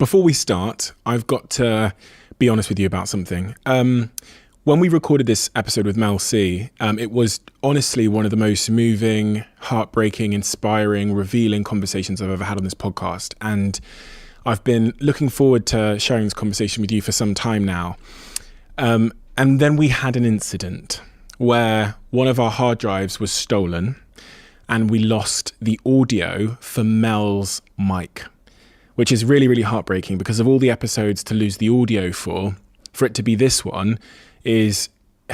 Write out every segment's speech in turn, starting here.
Before we start, I've got to be honest with you about something. When we recorded this episode with Mel C, it was honestly one of the most moving, heartbreaking, inspiring, revealing conversations I've ever had on this podcast. And I've been looking forward to sharing this conversation with you for some time now. And then we had an incident where one of our hard drives was stolen and we lost the audio for Mel's mic, which is really, really heartbreaking because of all the episodes to lose the audio for it to be this one has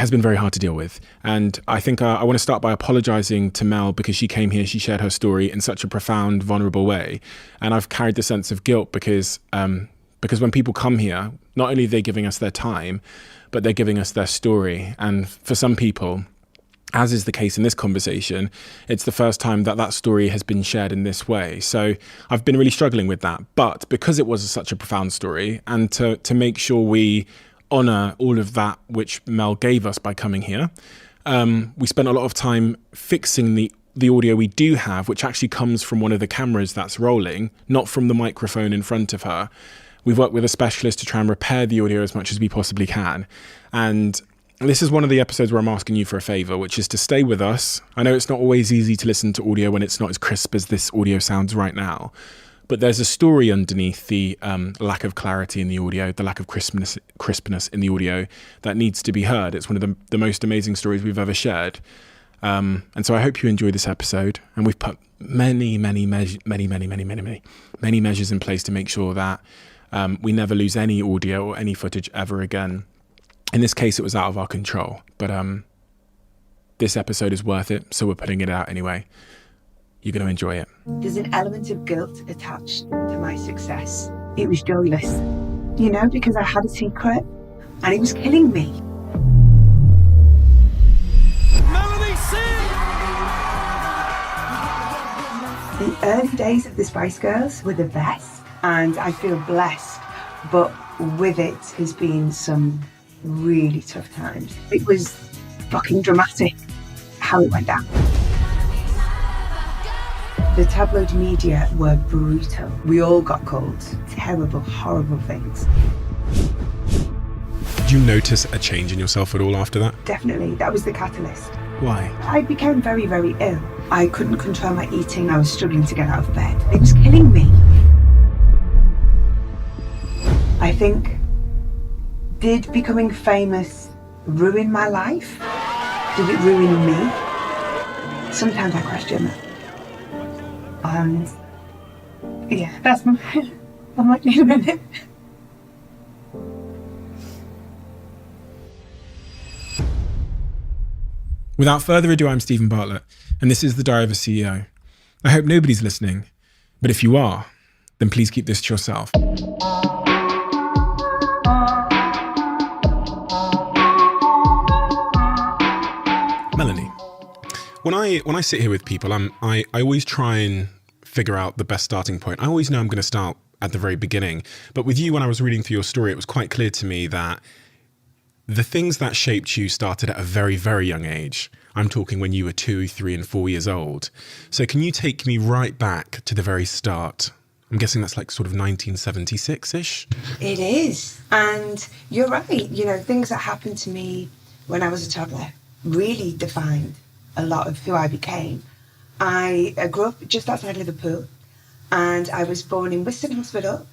been very hard to deal with. And I think I want to start by apologizing to Mel because she came here, she shared her story in such a profound, vulnerable way. And I've carried the sense of guilt because when people come here, not only are they giving us their time, but they're giving us their story. And for some people, as is the case in this conversation, it's the first time that story has been shared in this way. So I've been really struggling with that. But because it was such a profound story, and to make sure we honor all of that which Mel gave us by coming here, we spent a lot of time fixing the audio we do have, which actually comes from one of the cameras that's rolling, not from the microphone in front of her. We've worked with a specialist to try and repair the audio as much as we possibly can. And this is one of the episodes where I'm asking you for a favor, which is to stay with us. I know it's not always easy to listen to audio when it's not as crisp as this audio sounds right now, but there's a story underneath the lack of clarity in the audio, the lack of crispness in the audio that needs to be heard. It's one of the most amazing stories we've ever shared. And so I hope you enjoy this episode. And we've put many measures in place to make sure that we never lose any audio or any footage ever again. In this case, it was out of our control, but this episode is worth it, so we're putting it out anyway. You're going to enjoy it. There's an element of guilt attached to my success. It was joyless, because I had a secret and it was killing me. The early days of the Spice Girls were the best, and I feel blessed, but with it has been some really tough times. It was fucking dramatic how it went down. The tabloid media were brutal. We all got called terrible, horrible things. Did you notice a change in yourself at all after that? Definitely, that was the catalyst. Why? I became very, very ill. I couldn't control my eating. I was struggling to get out of bed. It was killing me. I think, did becoming famous ruin my life? Did it ruin me? Sometimes I question that. And yeah, that's my I'm like, wait a minute. Without further ado, I'm Stephen Bartlett, and this is the Diary of a CEO. I hope nobody's listening, but if you are, then please keep this to yourself. Melanie, when I sit here with people, I always try and figure out the best starting point. I always know I'm going to start at the very beginning. But with you, when I was reading through your story, it was quite clear to me that the things that shaped you started at a very, very young age. I'm talking when you were 2, 3, and 4 years old. So can you take me right back to the very start? I'm guessing that's like sort of 1976-ish? It is. And you're right. Things that happened to me when I was a toddler really defined a lot of who I became. I grew up just outside Liverpool, and I was born in Wiston Hospital.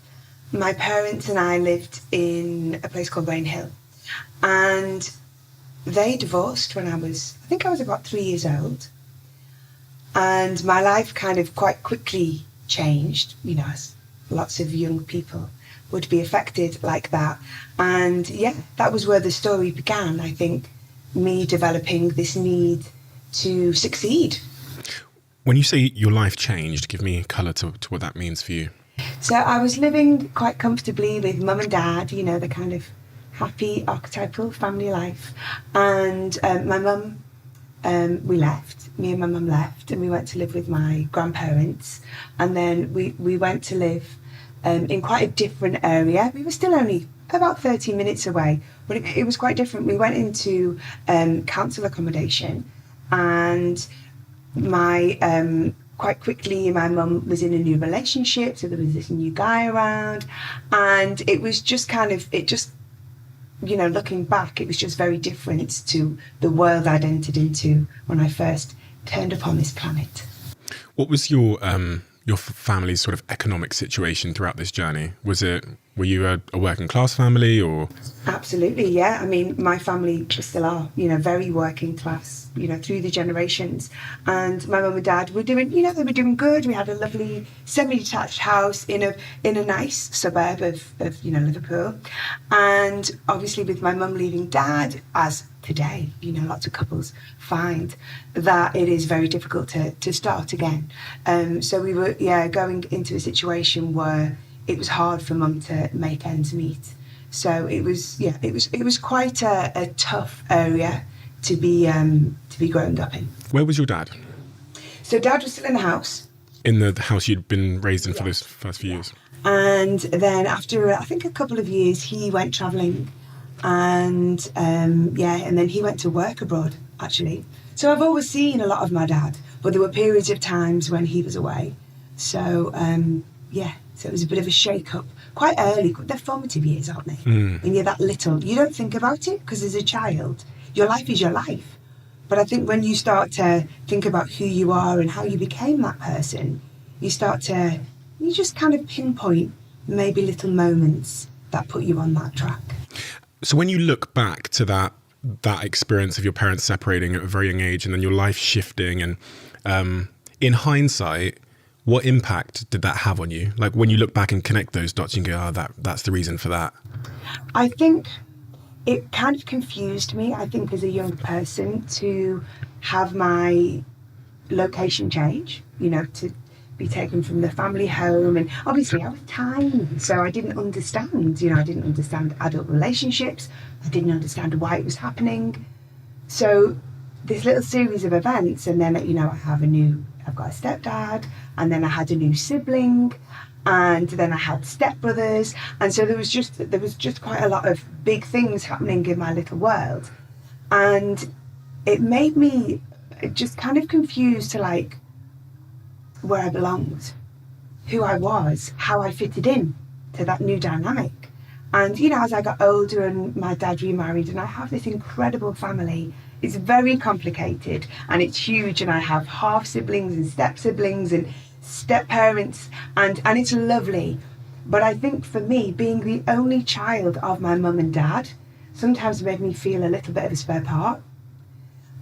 My parents and I lived in a place called Rain Hill, and they divorced when I think I was about 3 years old. And my life kind of quite quickly changed, as lots of young people would be affected like that. And yeah, that was where the story began, I think, me developing this need to succeed. When you say your life changed, give me colour to what that means for you. So I was living quite comfortably with mum and dad, the kind of happy archetypal family life. And my mum, me and my mum left, and we went to live with my grandparents. And then we went to live in quite a different area. We were still only about 30 minutes away, but it was quite different. We went into council accommodation, and quite quickly my mum was in a new relationship, so there was this new guy around, And it was just looking back, it was just very different to the world I'd entered into when I first turned up on this planet. What was your family's sort of economic situation throughout this journey? Were you a working class family, or? Absolutely, yeah. I mean, my family still are, very working class, through the generations. And my mum and dad were doing, they were doing good. We had a lovely semi-detached house in a nice suburb of Liverpool. And obviously with my mum leaving dad, as today, lots of couples find that it is very difficult to start again. So we were, going into a situation where it was hard for mum to make ends meet. So it was quite a tough area to be growing up in. Where was your dad? So dad was still in the house. In the house you'd been raised in for those first few years? And then after, I think, a couple of years, he went travelling. And and then he went to work abroad, actually. So I've always seen a lot of my dad, but there were periods of times when he was away. So, so it was a bit of a shake-up. Quite early, they're formative years, aren't they? When you're that little, you don't think about it, because as a child, your life is your life. But I think when you start to think about who you are and how you became that person, you just kind of pinpoint maybe little moments that put you on that track. So when you look back to that experience of your parents separating at a very young age and then your life shifting, and in hindsight, what impact did that have on you? Like when you look back and connect those dots, you can go, that's the reason for that. I think it kind of confused me, I think, as a young person, to have my location change, to be taken from the family home. And obviously I was tiny, so I didn't understand, I didn't understand adult relationships. I didn't understand why it was happening. So this little series of events, and then, I've got a stepdad, and then I had a new sibling, and then I had stepbrothers. And so there was just quite a lot of big things happening in my little world. And it made me just kind of confused to where I belonged, who I was, how I fitted in to that new dynamic. And, as I got older and my dad remarried, and I have this incredible family, it's very complicated and it's huge, and I have half siblings and step siblings and step parents, and it's lovely. But I think for me, being the only child of my mum and dad sometimes made me feel a little bit of a spare part.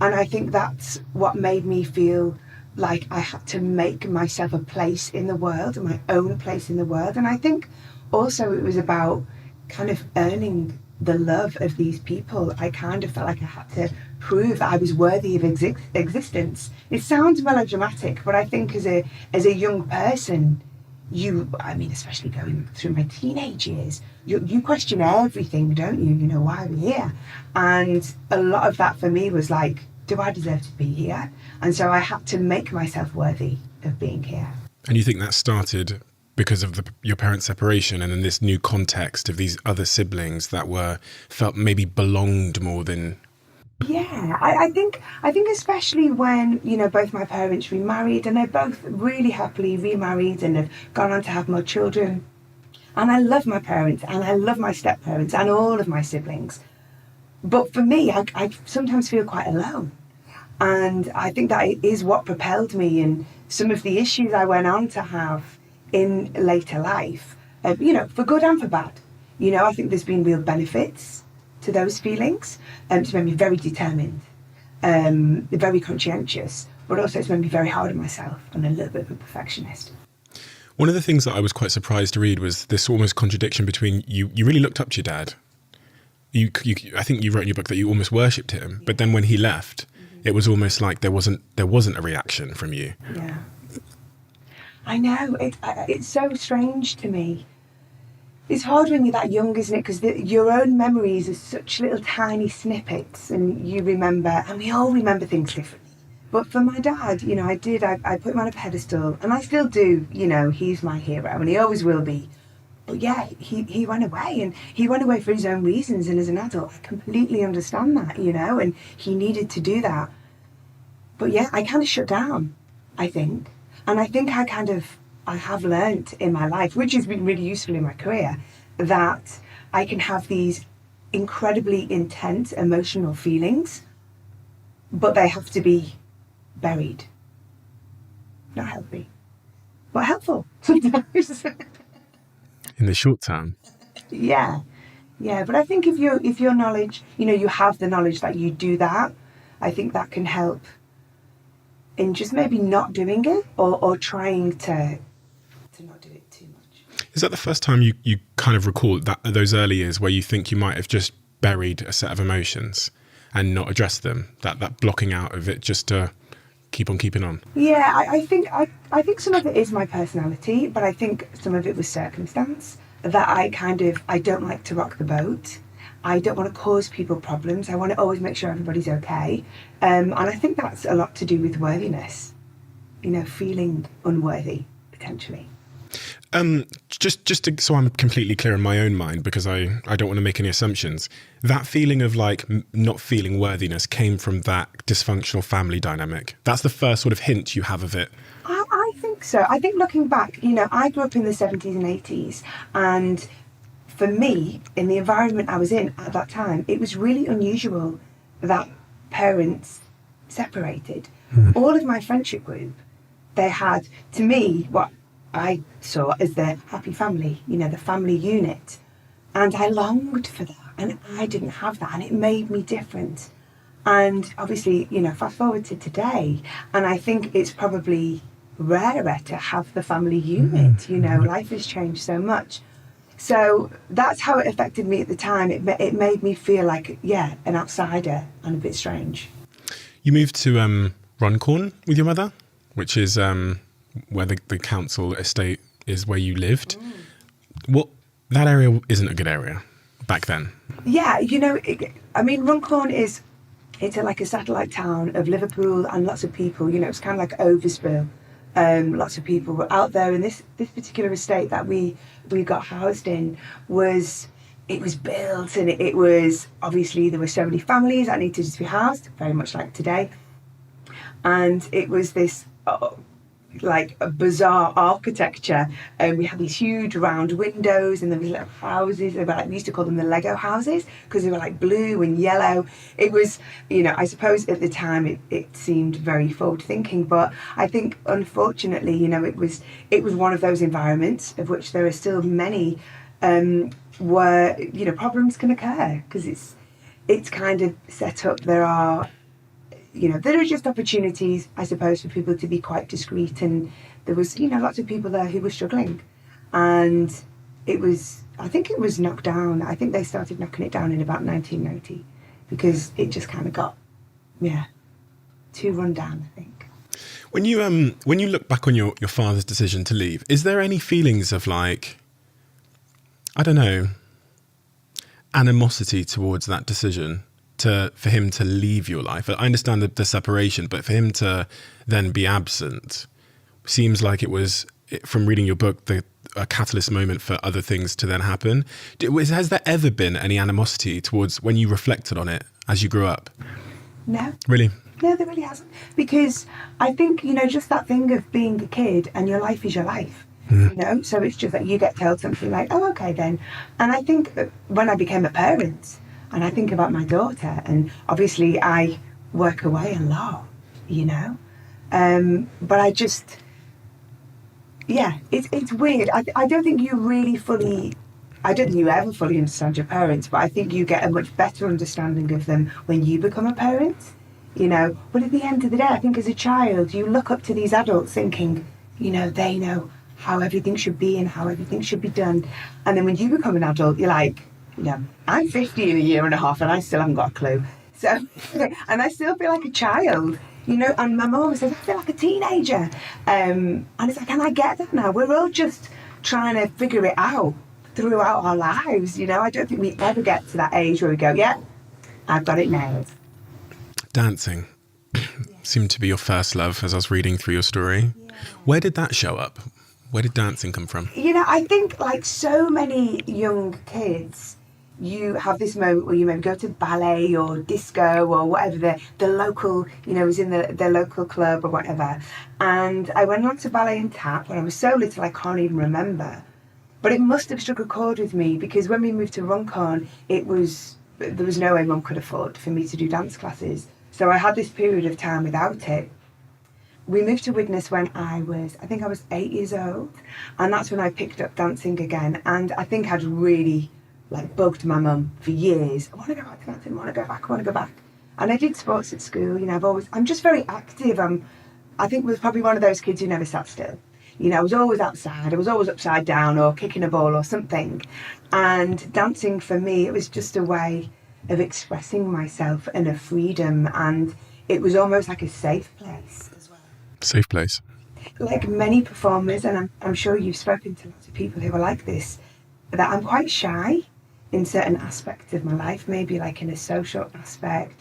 And I think that's what made me feel like I had to make myself a place in the world, my own place in the world. And I think also it was about kind of earning the love of these people. I kind of felt like I had to prove that I was worthy of existence. It sounds melodramatic, but I think as a young person, especially going through my teenage years, you question everything, don't you? Why are we here? And a lot of that for me was like, do I deserve to be here? And so I had to make myself worthy of being here. And you think that started because of your parents' separation, and then this new context of these other siblings that felt maybe belonged more than... Yeah, I think especially when, both my parents remarried, and they're both really happily remarried and have gone on to have more children. And I love my parents, and I love my step-parents and all of my siblings. But for me, I sometimes feel quite alone. And I think that is what propelled me in some of the issues I went on to have in later life, for good and for bad. I think there's been real benefits to those feelings. It's made me very determined, very conscientious, but also it's made me very hard on myself and a little bit of a perfectionist. One of the things that I was quite surprised to read was this almost contradiction between you really looked up to your dad. I think you wrote in your book that you almost worshipped him, but then when he left, it was almost like there wasn't a reaction from you. Yeah, I know. It's so strange to me. It's hard when you're that young, isn't it? Because your own memories are such little tiny snippets, and you remember, and we all remember things differently. But for my dad, I put him on a pedestal, and I still do. He's my hero, and he always will be. But yeah, he went away, and he went away for his own reasons, and as an adult, I completely understand that, and he needed to do that. But yeah, I kind of shut down, I think. And I think I kind of I have learnt in my life, which has been really useful in my career, that I can have these incredibly intense emotional feelings, but they have to be buried. Not healthy, but helpful sometimes. In the short term. Yeah. Yeah, but I think if your knowledge, you have the knowledge that you do that, I think that can help in just maybe not doing it, or trying to not do it too much. Is that the first time you kind of recall those early years where you think you might have just buried a set of emotions and not addressed them? That blocking out of it just to keep on keeping on? Yeah, I think some of it is my personality, but I think some of it was circumstance. That I don't like to rock the boat. I don't want to cause people problems. I want to always make sure everybody's okay. And I think that's a lot to do with worthiness, feeling unworthy, potentially. So I'm completely clear in my own mind, because I don't want to make any assumptions. That feeling of like not feeling worthiness came from that dysfunctional family dynamic. That's the first sort of hint you have of it. I think so. I think looking back, I grew up in the 70s and 80s, and for me, in the environment I was in at that time, it was really unusual that parents separated. All of my friendship group, they had, to me, what I saw as the happy family, the family unit. And I longed for that, and I didn't have that, and it made me different. And obviously, fast forward to today, and I think it's probably rarer to have the family unit. Life has changed so much. So that's how it affected me at the time. It made me feel like, an outsider and a bit strange. You moved to Runcorn with your mother, which is where the council estate is where you lived. That area isn't a good area back then. Yeah, Runcorn it's like a satellite town of Liverpool, and lots of people, it's kind of like Overspill. Lots of people were out there, and this particular estate that we got housed in was built, and it was, obviously there were so many families that needed to be housed, very much like today. And it was this like a bizarre architecture, and we had these huge round windows, and there was little houses. They were we used to call them the Lego houses, because they were like blue and yellow. It was, I suppose at the time it seemed very forward thinking, but I think unfortunately, it was one of those environments of which there are still many where problems can occur, because it's kind of set up. There are just opportunities, I suppose, for people to be quite discreet, and there was, lots of people there who were struggling, and I think it was knocked down. I think they started knocking it down in about 1990, because it just kind of got, too run down, I think. When you look back on your father's decision to leave, is there any feelings of like, I don't know, animosity towards that decision? For him to leave your life? I understand the separation, but for him to then be absent seems like it was, from reading your book, a catalyst moment for other things to then happen. Has there ever been any animosity towards, when you reflected on it as you grew up? No. Really? No, there really hasn't. Because I think, just that thing of being a kid and your life is your life. So it's just that you get told something like, oh, okay then. And I think when I became a parent, and I think about my daughter, and obviously I work away a lot, but I just, it's weird. I don't think you really I don't think you ever fully understand your parents, but I think you get a much better understanding of them when you become a parent, But at the end of the day, I think as a child, you look up to these adults thinking, they know how everything should be and how everything should be done. And then when you become an adult, you're like, I'm 50 in a year and a half, and I still haven't got a clue. So, and I still feel like a child, and my mum says, I feel like a teenager. And it's like, and I get that now. We're all just trying to figure it out throughout our lives, I don't think we ever get to that age where we go, I've got it nailed. Dancing seemed to be your first love as I was reading through your story. Yeah. Where did that show up? Where did dancing come from? I think like so many young kids, you have this moment where you maybe go to ballet or disco or whatever the local, was in the local club or whatever. And I went on to ballet and tap when I was so little I can't even remember. But it must have struck a chord with me, because when we moved to Runcorn, there was no way Mum could afford for me to do dance classes. So I had this period of time without it. We moved to Widnes when I think I was 8 years old, and that's when I picked up dancing again. And I think I'd really bugged my mum for years. I want to go back to dancing, I want to go back. And I did sports at school, I'm just very active. I think was probably one of those kids who never sat still. I was always outside, I was always upside down or kicking a ball or something. And dancing for me, it was just a way of expressing myself and a freedom, and it was almost like a safe place as well. Safe place. Like many performers, and I'm sure you've spoken to lots of people who are like this, that I'm quite shy in certain aspects of my life, maybe like in a social aspect.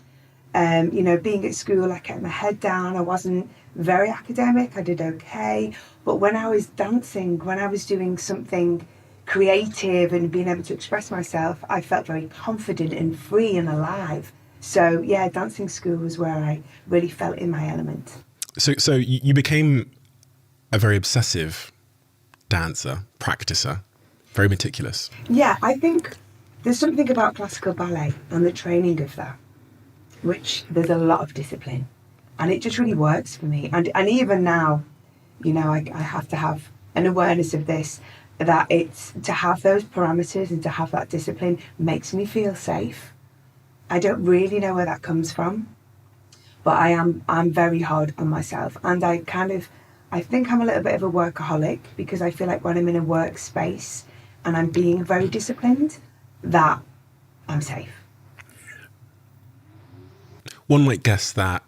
Being at school, I kept my head down. I wasn't very academic. I did okay. But when I was dancing, when I was doing something creative and being able to express myself, I felt very confident and free and alive. So yeah, dancing school was where I really felt in my element. So you became a very obsessive dancer, practicer, very meticulous. Yeah, I think there's something about classical ballet and the training of that, which there's a lot of discipline, and it just really works for me. And even now, I have to have an awareness of this, that it's to have those parameters and to have that discipline makes me feel safe. I don't really know where that comes from, but I'm very hard on myself, and I think I'm a little bit of a workaholic, because I feel like when I'm in a workspace and I'm being very disciplined, that I'm safe. One might guess that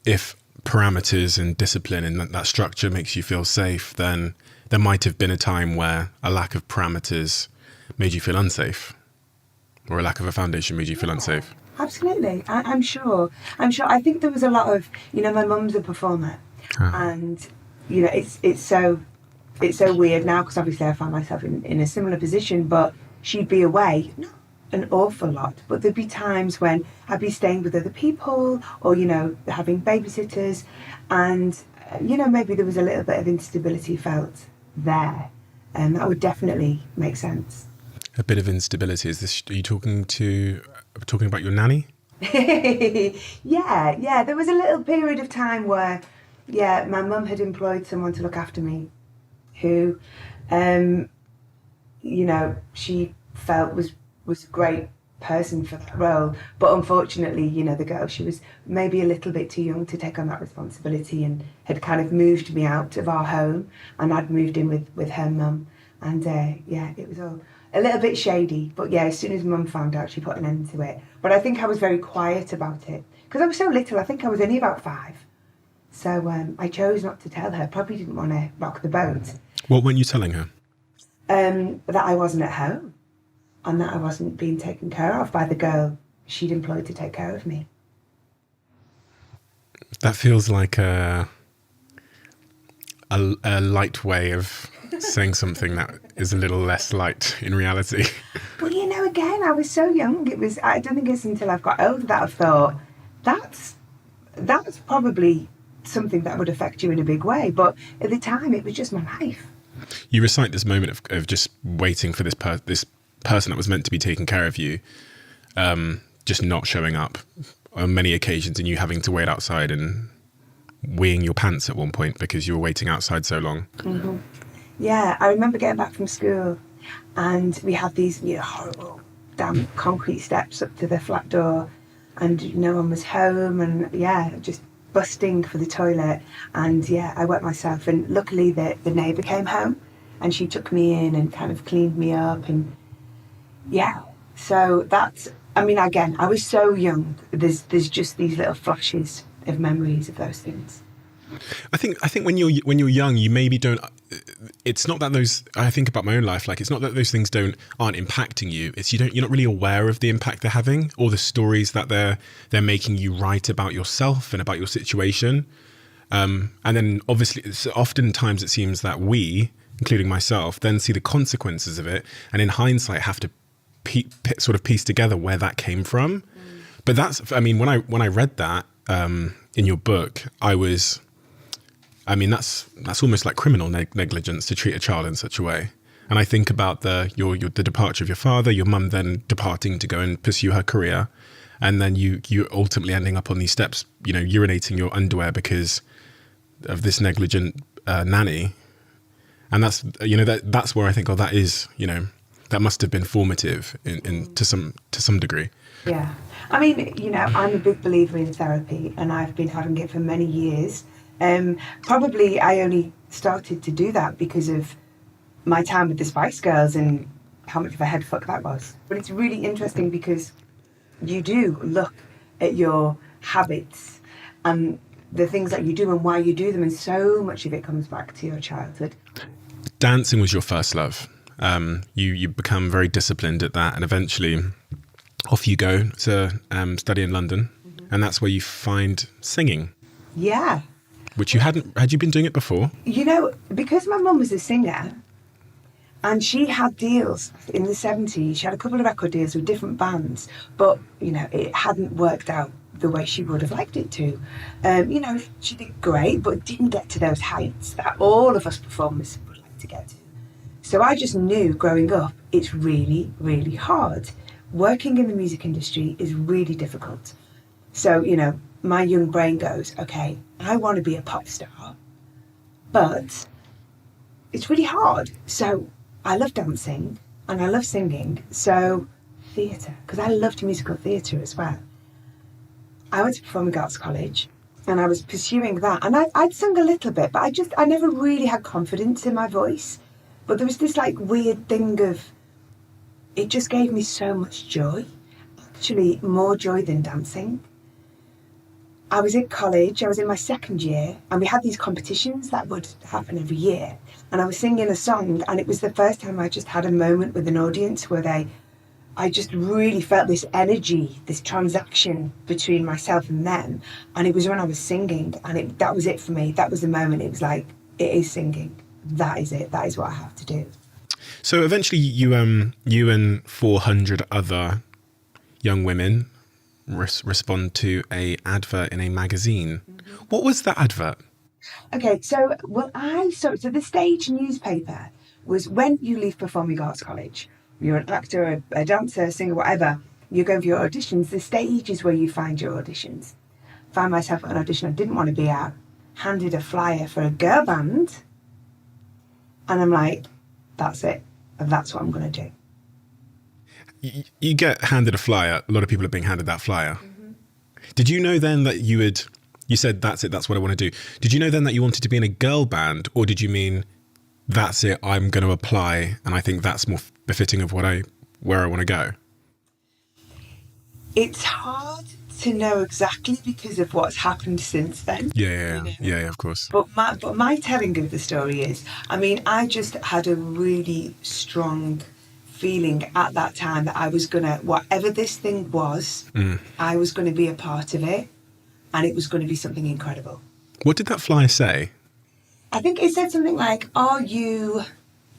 if parameters and discipline and that structure makes you feel safe, then there might have been a time where a lack of parameters made you feel unsafe, or a lack of a foundation made you feel unsafe. Absolutely. I'm sure. I think there was a lot of, my mum's a performer, and, it's so weird now, because obviously I find myself in a similar position, but she'd be away, not an awful lot, but there'd be times when I'd be staying with other people, or, having babysitters, and, maybe there was a little bit of instability felt there, and that would definitely make sense. A bit of instability. Are you talking about your nanny? Yeah. There was a little period of time where, my mum had employed someone to look after me, who, she felt was a great person for that role. But unfortunately, the girl, she was maybe a little bit too young to take on that responsibility, and had kind of moved me out of our home, and I'd moved in with her mum. And it was all a little bit shady. But yeah, as soon as Mum found out, she put an end to it. But I think I was very quiet about it, because I was so little. I think I was only about 5. So I chose not to tell her. Probably didn't want to rock the boat. What weren't you telling her? That I wasn't at home, and that I wasn't being taken care of by the girl she'd employed to take care of me. That feels like a light way of saying something that is a little less light in reality. Well, again, I was so young. I don't think it's until I've got older that I've thought, that's probably something that would affect you in a big way. But at the time, it was just my life. You recite this moment of just waiting for this person that was meant to be taking care of you, just not showing up on many occasions, and you having to wait outside and weeing your pants at one point because you were waiting outside so long. Mm-hmm. Yeah, I remember getting back from school, and we had these horrible damp concrete steps up to the flat door, and no one was home, and just busting for the toilet, and I wet myself, and luckily the neighbour came home, and she took me in and kind of cleaned me up, and so that's, again, I was so young. There's just these little flashes of memories of those things. I think when you're young, you maybe don't. It's not that those. I think about my own life. Like, it's not that those things aren't impacting you. It's you're not really aware of the impact they're having, or the stories that they're making you write about yourself and about your situation. And then obviously, oftentimes it seems that we, including myself, then see the consequences of it, and in hindsight have to sort of piece together where that came from. But that's, I mean, when I read that in your book, that's almost like criminal negligence to treat a child in such a way. And I think about the departure of your father, your mum then departing to go and pursue her career, and then you ultimately ending up on these steps, urinating your underwear because of this negligent nanny. And that's where I think, that is, that must have been formative to some degree. Yeah. I mean, I'm a big believer in therapy, and I've been having it for many years. Probably I only started to do that because of my time with the Spice Girls and how much of a head fuck that was. But it's really interesting because you do look at your habits and the things that you do and why you do them, and so much of it comes back to your childhood. Dancing was your first love. You become very disciplined at that, and eventually off you go to study in London, and that's where you find singing. Yeah. Which had you been doing it before? Because my mum was a singer, and she had deals in the 70s. She had a couple of record deals with different bands, but, it hadn't worked out the way she would have liked it to. She did great, but didn't get to those heights that all of us performers would like to get to. So I just knew growing up, it's really, really hard. Working in the music industry is really difficult. So, my young brain goes, okay, I want to be a pop star, but it's really hard. So I love dancing and I love singing. So theatre, because I loved musical theatre as well. I went to Performing Arts College and I was pursuing that. And I'd sung a little bit, but I never really had confidence in my voice. But there was this weird thing of, it just gave me so much joy, actually more joy than dancing. I was at college, I was in my second year, and we had these competitions that would happen every year. And I was singing a song, and it was the first time I just had a moment with an audience where I just really felt this energy, this transaction between myself and them. And it was when I was singing, and that was it for me. That was the moment. It was like, it is singing. That is it. That is what I have to do. So eventually you and 400 other young women respond to a advert in a magazine. Mm-hmm. What was that advert? Okay, so the stage newspaper was when you leave Performing Arts College, you're an actor, a dancer, a singer, whatever, you go for your auditions. The stage is where you find your auditions. Found myself at an audition I didn't want to be at, handed a flyer for a girl band, and I'm like, that's it. That's what I'm going to do. You get handed a flyer. A lot of people are being handed that flyer. Mm-hmm. Did you know then that you said, that's it, that's what I want to do. Did you know then that you wanted to be in a girl band, or did you mean, that's it, I'm going to apply and I think that's more befitting of where I want to go? It's hard to know exactly because of what's happened since then. Yeah, of course. But my telling of the story is, I just had a really strong feeling at that time that I was gonna, whatever this thing was, I was gonna be a part of it, and it was gonna be something incredible. What did that flyer say? I think it said something like, are you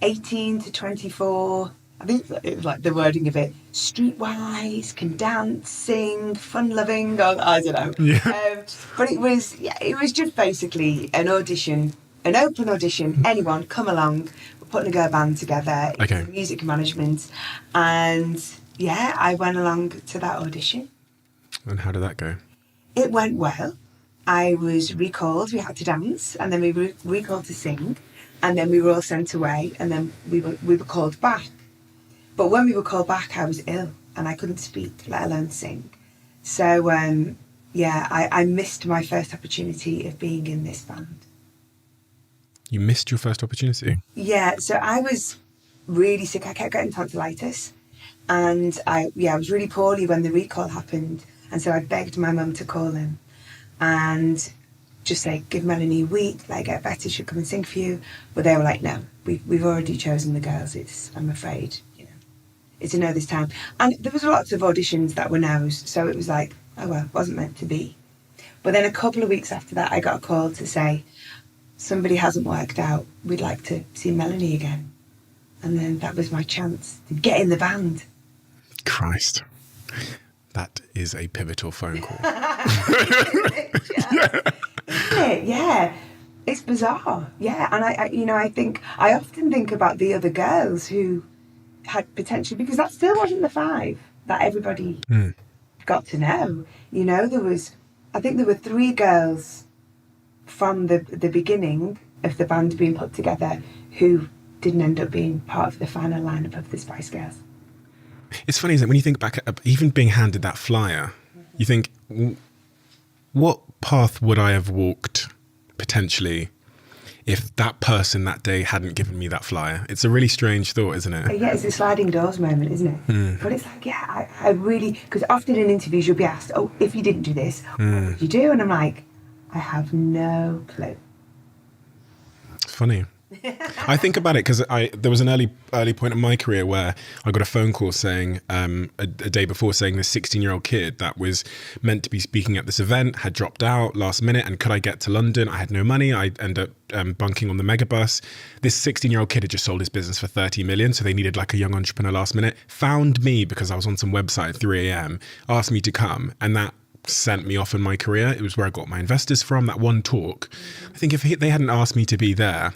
18 to 24? I think it was like the wording of it, streetwise, can dance, sing, fun-loving, I don't know. Yeah. But it was just basically an audition, an open audition, anyone, come along, we're putting a girl band together, okay. Music management, and I went along to that audition. And how did that go? It went well. I was recalled, we had to dance, and then we were recalled to sing, and then we were all sent away, and then we were called back. But when we were called back, I was ill and I couldn't speak, let alone sing. So, I missed my first opportunity of being in this band. You missed your first opportunity? Yeah, so I was really sick. I kept getting tonsillitis. And I was really poorly when the recall happened. And so I begged my mum to call him and just say, give Melanie a week, let her get better, she'll come and sing for you. But they were like, no, we've already chosen the girls. I'm afraid. It's a no this time. And there was lots of auditions that were no's, so it was like, oh well, it wasn't meant to be. But then a couple of weeks after that, I got a call to say, somebody hasn't worked out, we'd like to see Melanie again. And then that was my chance to get in the band. Christ. That is a pivotal phone call. Isn't it? Yeah. It's bizarre. Yeah. And I often think about the other girls who had potential, because that still wasn't the 5 that everybody got to know. I think there were 3 girls from the beginning of the band being put together who didn't end up being part of the final lineup of the Spice Girls. It's funny, isn't it? When you think back at even being handed that flyer, you think, what path would I have walked potentially if that person that day hadn't given me that flyer? It's a really strange thought, isn't it? Yeah, it's a sliding doors moment, isn't it? But it's like, yeah, I really, because often in interviews you'll be asked, oh, if you didn't do this, what would you do? And I'm like, I have no clue. It's funny. I think about it because there was an early point in my career where I got a phone call saying a day before, saying this 16-year-old kid that was meant to be speaking at this event had dropped out last minute, and could I get to London? I had no money. I ended up bunking on the megabus. This 16-year-old kid had just sold his business for 30 million, so they needed like a young entrepreneur last minute. Found me because I was on some website at 3 a.m, asked me to come, and that sent me off in my career. It was where I got my investors from, that one talk. I think if they hadn't asked me to be there,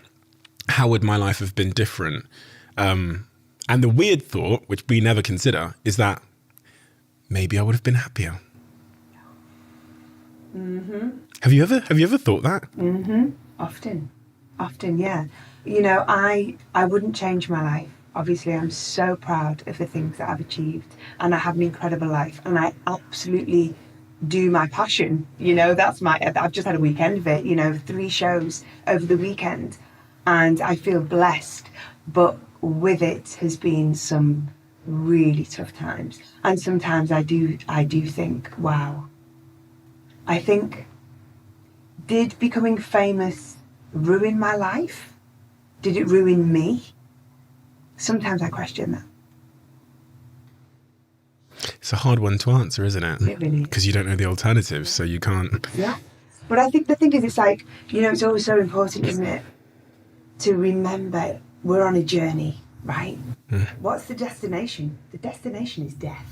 how would my life have been different? And the weird thought, which we never consider, is that maybe I would have been happier. Have you ever thought that? Often, yeah. I wouldn't change my life. Obviously, I'm so proud of the things that I've achieved, and I have an incredible life, and I absolutely do my passion. I've just had a weekend of it, 3 shows over the weekend. And I feel blessed, but with it has been some really tough times. And sometimes I do think, wow. I think, did becoming famous ruin my life? Did it ruin me? Sometimes I question that. It's a hard one to answer, isn't it? It really is. Because you don't know the alternatives, so you can't. Yeah. But I think the thing is, it's like, it's always so important, isn't it, to remember we're on a journey, right? What's the destination? The destination is death.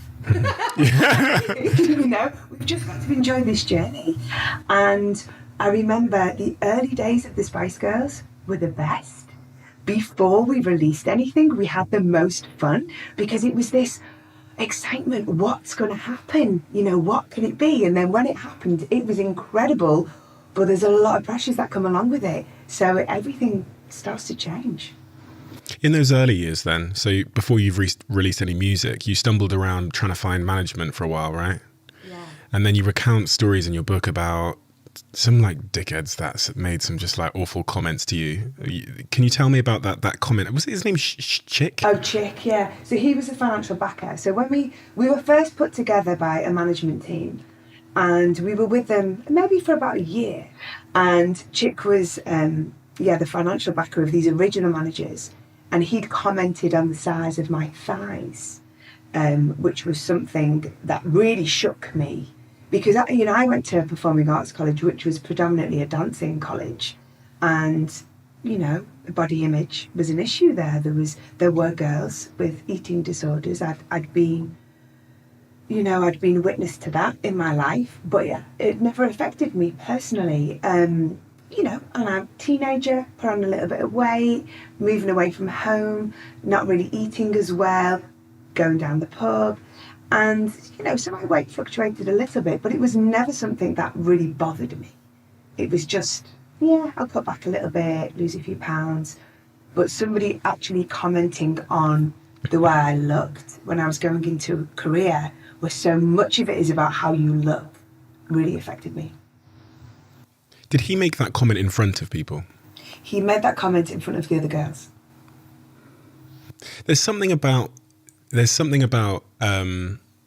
We've just got to enjoy this journey. And I remember the early days of the Spice Girls were the best. Before we released anything, we had the most fun because it was this excitement. What's going to happen? What can it be? And then when it happened, it was incredible, but there's a lot of pressures that come along with it. So everything starts to change. In those early years then, so before you've released any music, you stumbled around trying to find management for a while, right? Yeah. And then you recount stories in your book about some like dickheads that made some just like awful comments to you. Can you tell me about that comment? Was his name Chick? Oh, Chick, yeah. So he was a financial backer. So when we were first put together by a management team, and we were with them maybe for about a year, and Chick was the financial backer of these original managers, and he'd commented on the size of my thighs, which was something that really shook me, because I went to a performing arts college, which was predominantly a dancing college, and body image was an issue there. There were girls with eating disorders. I'd been witness to that in my life, but yeah, it never affected me personally. And I'm a teenager, put on a little bit of weight, moving away from home, not really eating as well, going down the pub. And, so my weight fluctuated a little bit, but it was never something that really bothered me. It was just, I'll cut back a little bit, lose a few pounds. But somebody actually commenting on the way I looked when I was going into a career, where so much of it is about how you look, really affected me. Did he make that comment in front of people? He made that comment in front of the other girls. There's something about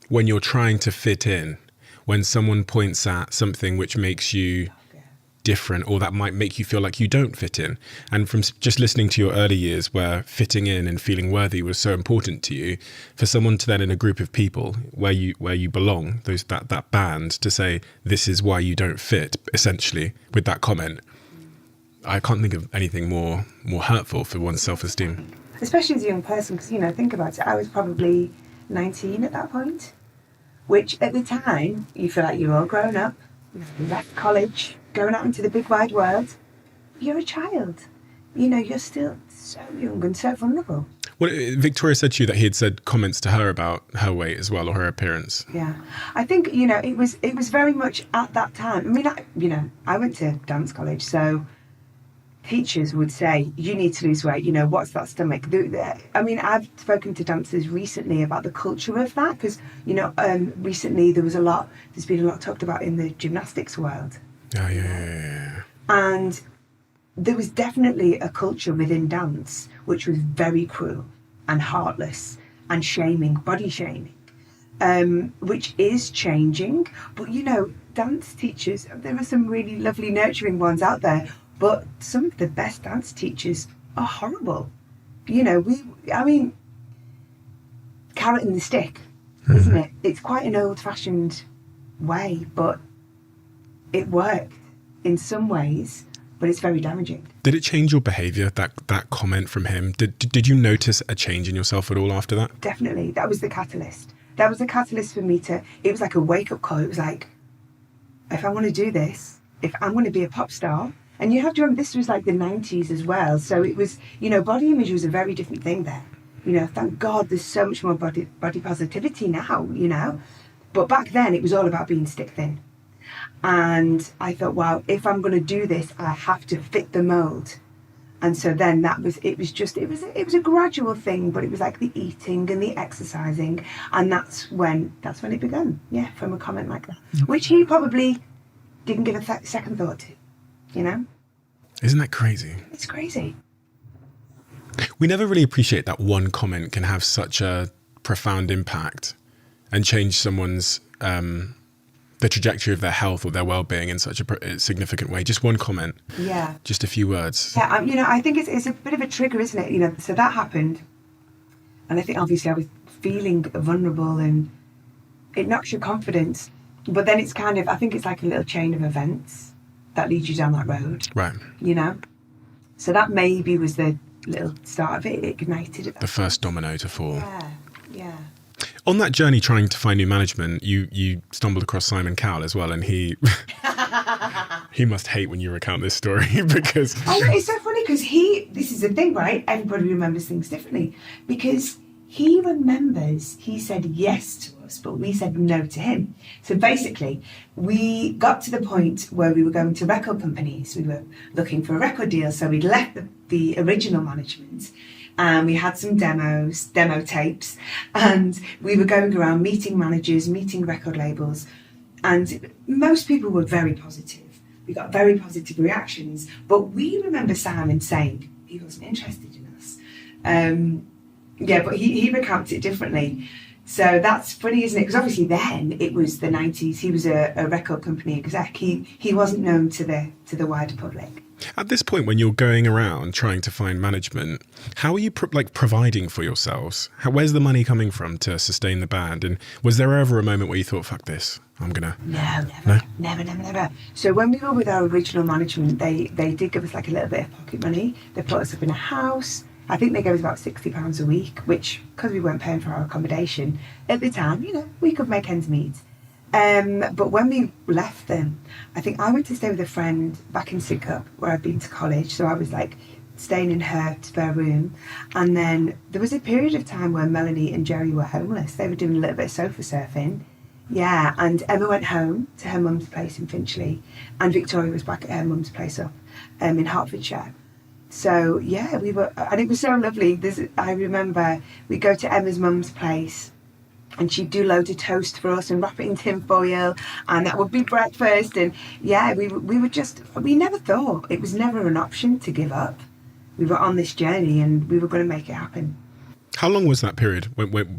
when you're trying to fit in, when someone points at something which makes you different, or that might make you feel like you don't fit in. And from just listening to your early years where fitting in and feeling worthy was so important to you, for someone to then in a group of people where you belong, that band, to say this is why you don't fit, essentially, with that comment, I can't think of anything more hurtful for one's self-esteem. Especially as a young person, because think about it, I was probably 19 at that point, which at the time, you feel like you're all grown up, you left college, going out into the big wide world. You're a child. You're still so young and so vulnerable. Well, Victoria said to you that he had said comments to her about her weight as well, or her appearance. Yeah. I think, it was very much at that time. I mean, I went to dance college, so teachers would say, you need to lose weight, what's that stomach? I mean, I've spoken to dancers recently about the culture of that, because, recently there's been a lot talked about in the gymnastics world. Oh, yeah. And there was definitely a culture within dance which was very cruel and heartless and shaming, body shaming, which is changing. But, dance teachers, there are some really lovely, nurturing ones out there, but some of the best dance teachers are horrible. Carrot and the stick, isn't it? It's quite an old-fashioned way, but it worked in some ways, but it's very damaging. Did it change your behaviour, that comment from him? Did you notice a change in yourself at all after that? Definitely. That was the catalyst. That was the catalyst for me it was like a wake-up call. It was like, if I want to do this, if I'm going to be a pop star, and you have to remember this was like the 90s as well, so it was, body image was a very different thing then. Thank God there's so much more body positivity now, but back then it was all about being stick thin. And I thought, wow, if I'm going to do this, I have to fit the mold. And so then it was a gradual thing, but it was like the eating and the exercising, and that's when it began. Yeah, from a comment like that, which he probably didn't give a second thought to. Isn't that crazy? It's crazy. We never really appreciate that one comment can have such a profound impact and change someone's the trajectory of their health or their well-being in such a significant way. Just one comment. Yeah. Just a few words. Yeah, I think it's a bit of a trigger, isn't it? So that happened, and I think obviously I was feeling vulnerable, and it knocks your confidence. But then it's I think it's like a little chain of events that leads you down that road. Right. So that maybe was the little start of it. It ignited it. The first domino to fall. Yeah. On that journey trying to find new management, you stumbled across Simon Cowell as well, and he must hate when you recount this story because... It's so funny because this is the thing, right? Everybody remembers things differently, because he remembers he said yes to us, but we said no to him. So basically, we got to the point where we were going to record companies. We were looking for a record deal, so we'd left the original management, and we had some demo tapes, and we were going around meeting managers, meeting record labels, and most people were very positive. We got very positive reactions, but we remember Simon saying he wasn't interested in us. But he recounts it differently. So that's funny, isn't it? Because obviously then it was the 90s. He was a record company exec. He wasn't known to the wider public. At this point, when you're going around trying to find management, how are you providing for yourselves? Where's the money coming from to sustain the band? And was there ever a moment where you thought, fuck this, I'm going to... No, never. So when we were with our original management, they did give us like a little bit of pocket money. They put us up in a house. I think they gave us about £60 a week, which, because we weren't paying for our accommodation at the time, we could make ends meet. But when we left them, I think I went to stay with a friend back in Sidcup, where I'd been to college. So I was like staying in her spare room. And then there was a period of time where Melanie and Jerry were homeless. They were doing a little bit of sofa surfing. Yeah, and Emma went home to her mum's place in Finchley, and Victoria was back at her mum's place up in Hertfordshire. So yeah, we were, and it was so lovely. I remember we'd go to Emma's mum's place, and she'd do loads of toast for us and wrap it in tin foil, and that would be breakfast. And yeah, we never thought, it was never an option to give up. We were on this journey and we were going to make it happen. How long was that period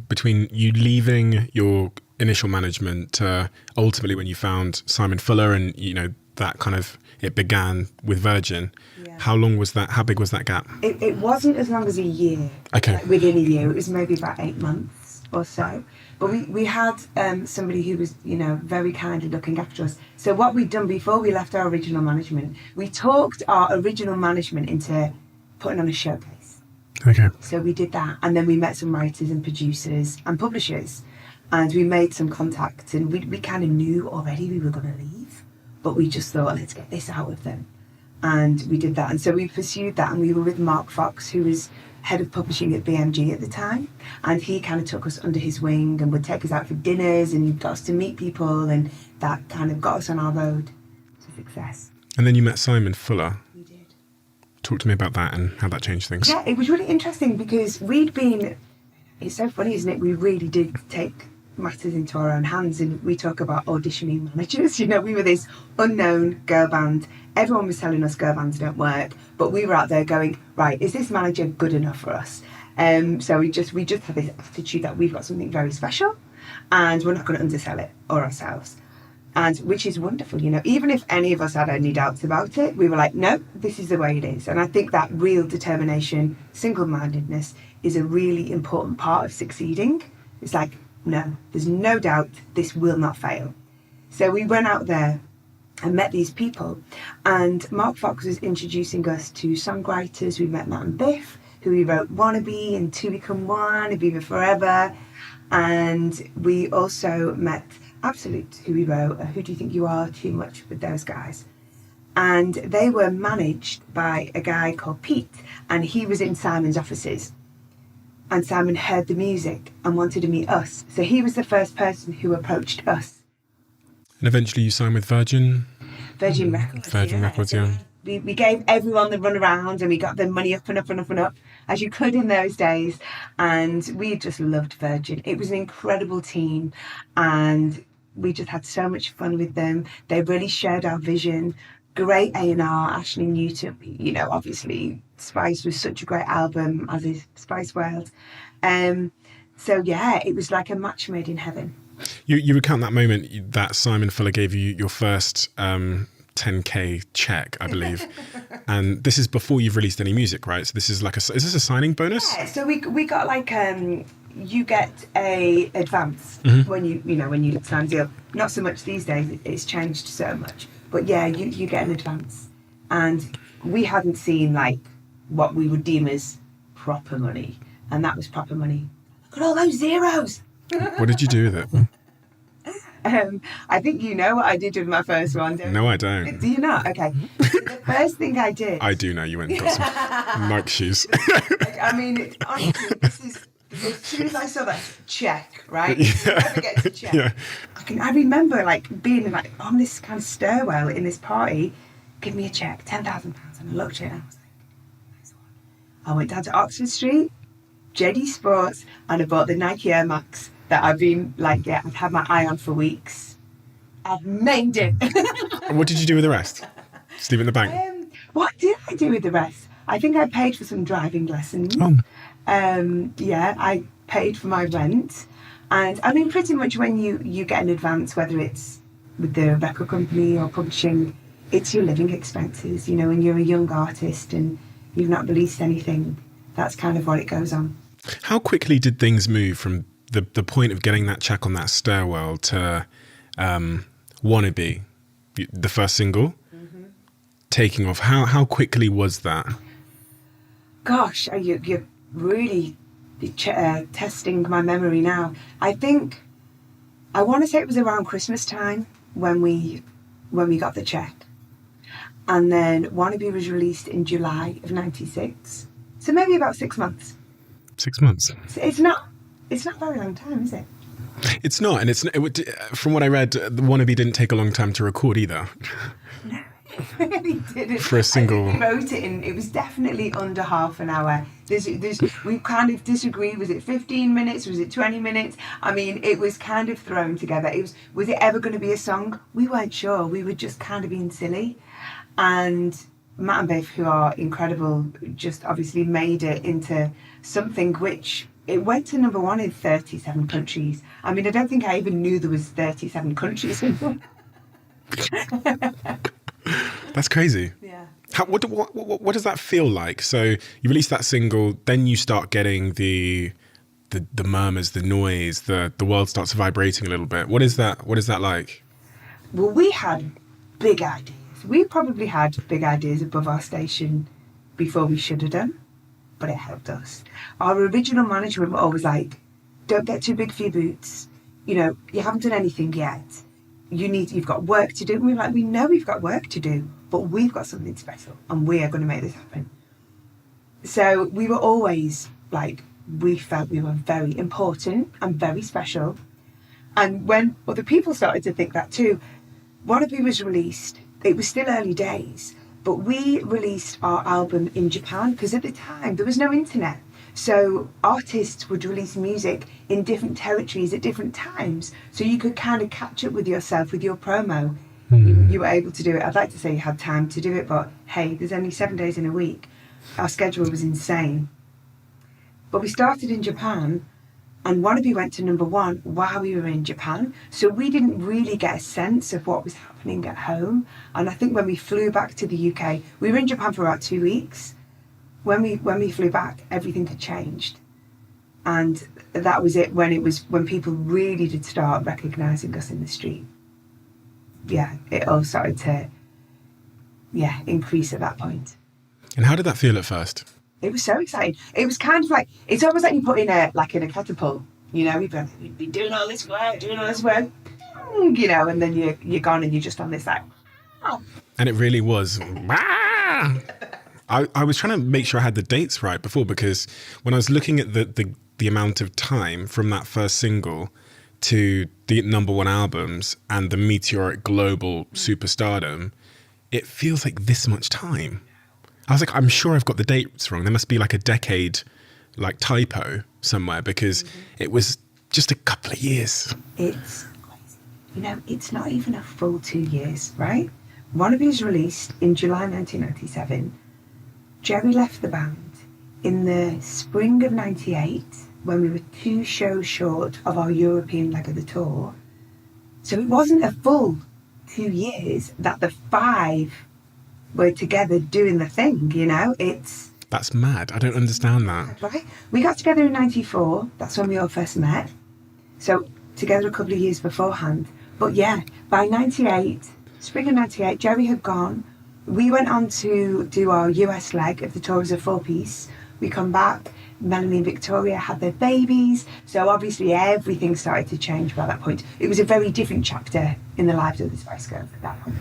between you leaving your initial management to ultimately when you found Simon Fuller and, that kind of, it began with Virgin? Yeah. How long was that? How big was that gap? It wasn't as long as a year. Okay. Within a year. It was maybe about 8 months or so. But we had somebody who was, very kindly looking after us. So what we'd done before we left our original management, we talked our original management into putting on a showcase. Okay. So we did that, and then we met some writers and producers and publishers, and we made some contacts, and we kind of knew already we were going to leave, but we just thought, let's get this out of them. And we did that, and so we pursued that, and we were with Mark Fox, who was head of publishing at BMG at the time, and he kind of took us under his wing and would take us out for dinners and got us to meet people, and that kind of got us on our road to success. And then you met Simon Fuller. We did. Talk to me about that and how that changed things. Yeah, it was really interesting because it's so funny, isn't it? We really did take matters into our own hands, and we talk about auditioning managers. You know, we were this unknown girl band. Everyone was telling us girl bands don't work, but we were out there going, right, is this manager good enough for us? So we just had this attitude that we've got something very special and we're not going to undersell it or ourselves. And which is wonderful, you know, even if any of us had any doubts about it, we were like, no, this is the way it is. And I think that real determination, single-mindedness is a really important part of succeeding. It's like, no, there's no doubt this will not fail. So we went out there and met these people, and Mark Fox was introducing us to songwriters. We met Matt and Biff, who wrote Wannabe and To Become One, Aviva Forever, and we also met Absolute, who we wrote Who Do You Think You Are, Too Much with those guys. And they were managed by a guy called Pete, and he was in Simon's offices. And Simon heard the music and wanted to meet us. So he was the first person who approached us. And eventually you signed with Virgin Records. Records, yeah. We gave everyone the run around, and we got their money up and up and up and up, as you could in those days. And we just loved Virgin. It was an incredible team, and we just had so much fun with them. They really shared our vision. Great A&R, Ashley Newton. You know, obviously, Spice was such a great album, as is Spice World. So yeah, it was like a match made in heaven. You recount that moment that Simon Fuller gave you your first 10K check, I believe. And this is before you've released any music, right? So this is like is this a signing bonus? Yeah, so we got like you get a advance when you sign a deal. Not so much these days, it's changed so much. But yeah, you get an advance. And we hadn't seen like what we would deem as proper money. And that was proper money. Look at all those zeros. What did you do with it? I think you know what I did with my first one, don't you? No, I don't. Do you not? Okay. The first thing I did... I do know you went and got some Nike shoes. I mean, honestly, this is... As soon as I saw that check, right? Yeah. You never get to check. Yeah. I remember like being like on this kind of stairwell in this party, give me a check, £10,000. And I looked at it and I was like, nice one. I went down to Oxford Street, JD Sports, and I bought the Nike Air Max that I've been like, yeah, I've had my eye on for weeks. I've named it. And what did you do with the rest? Just leave it in the bank? What did I do with the rest? I think I paid for some driving lessons. Oh. Yeah, I paid for my rent. And I mean, pretty much when you get an advance, whether it's with the record company or publishing, it's your living expenses. You know, when you're a young artist and you've not released anything, that's kind of what it goes on. How quickly did things move from the point of getting that check on that stairwell to Wannabe, the first single, taking off? How quickly was that? Gosh, you're really testing my memory now. I want to say it was around Christmas time when we got the check. And then Wannabe was released in July of 96. So maybe about 6 months. 6 months. So it's not a very long time, is it? It's not, and from what I read, the Wannabe didn't take a long time to record either. No, it really didn't. For a single. I wrote it in, it was definitely under half an hour. We kind of disagree. Was it 15 minutes? Was it 20 minutes? I mean, it was kind of thrown together. Was it ever going to be a song? We weren't sure. We were just kind of being silly. And Matt and Biff, who are incredible, just obviously made it into something which it went to number one in 37 countries. I mean, I don't think I even knew there was 37 countries in one. That's crazy. Yeah. What does that feel like? So you release that single, then you start getting the murmurs, the noise, the world starts vibrating a little bit. What is that like? Well, we had big ideas. We probably had big ideas above our station before we should have done. but it helped us. Our original management were always like, don't get too big for your boots. You know, you haven't done anything yet. You've got work to do. And we were like, we know we've got work to do, but we've got something special and we are going to make this happen. So we were always like, we felt we were very important and very special. And when other people started to think that too, Wannabe was released. It was still early days, but we released our album in Japan because at the time there was no internet. So artists would release music in different territories at different times. So you could kind of catch up with yourself with your promo. You were able to do it. I'd like to say you had time to do it, but hey, there's only 7 days in a week. Our schedule was insane. But we started in Japan, and Wannabe went to #1 while we were in Japan. So we didn't really get a sense of what was happening at home. And I think when we flew back to the UK, we were in Japan for about 2 weeks. When we flew back, everything had changed. And that was it when people really did start recognising us in the street. Yeah, it all started to increase at that point. And how did that feel at first? It was so exciting. It was kind of like, it's almost like you put in a catapult, you know, you've been doing all this work, you know, and then you're gone and you're just on this like, oh. And it really was. I was trying to make sure I had the dates right before, because when I was looking at the amount of time from that first single to the #1 albums and the meteoric global superstardom, it feels like this much time. I was like, I'm sure I've got the dates wrong. There must be like a decade like typo somewhere, because it was just a couple of years. It's crazy. You know, it's not even a full 2 years, right? Wannabe was released in July 1997. Jerry left the band in the spring of 98 when we were 2 shows short of our European leg of the tour. So it wasn't a full 2 years that the 5 were together doing the thing, you know? That's mad. I don't understand that. Right? We got together in 94. That's when we all first met. So together a couple of years beforehand. But yeah, by 98, spring of 98, Jerry had gone. We went on to do our US leg of the tour as a 4-piece. We come back, Melanie and Victoria had their babies, so obviously everything started to change by that point. It was a very different chapter in the lives of the Spice Girls at that point.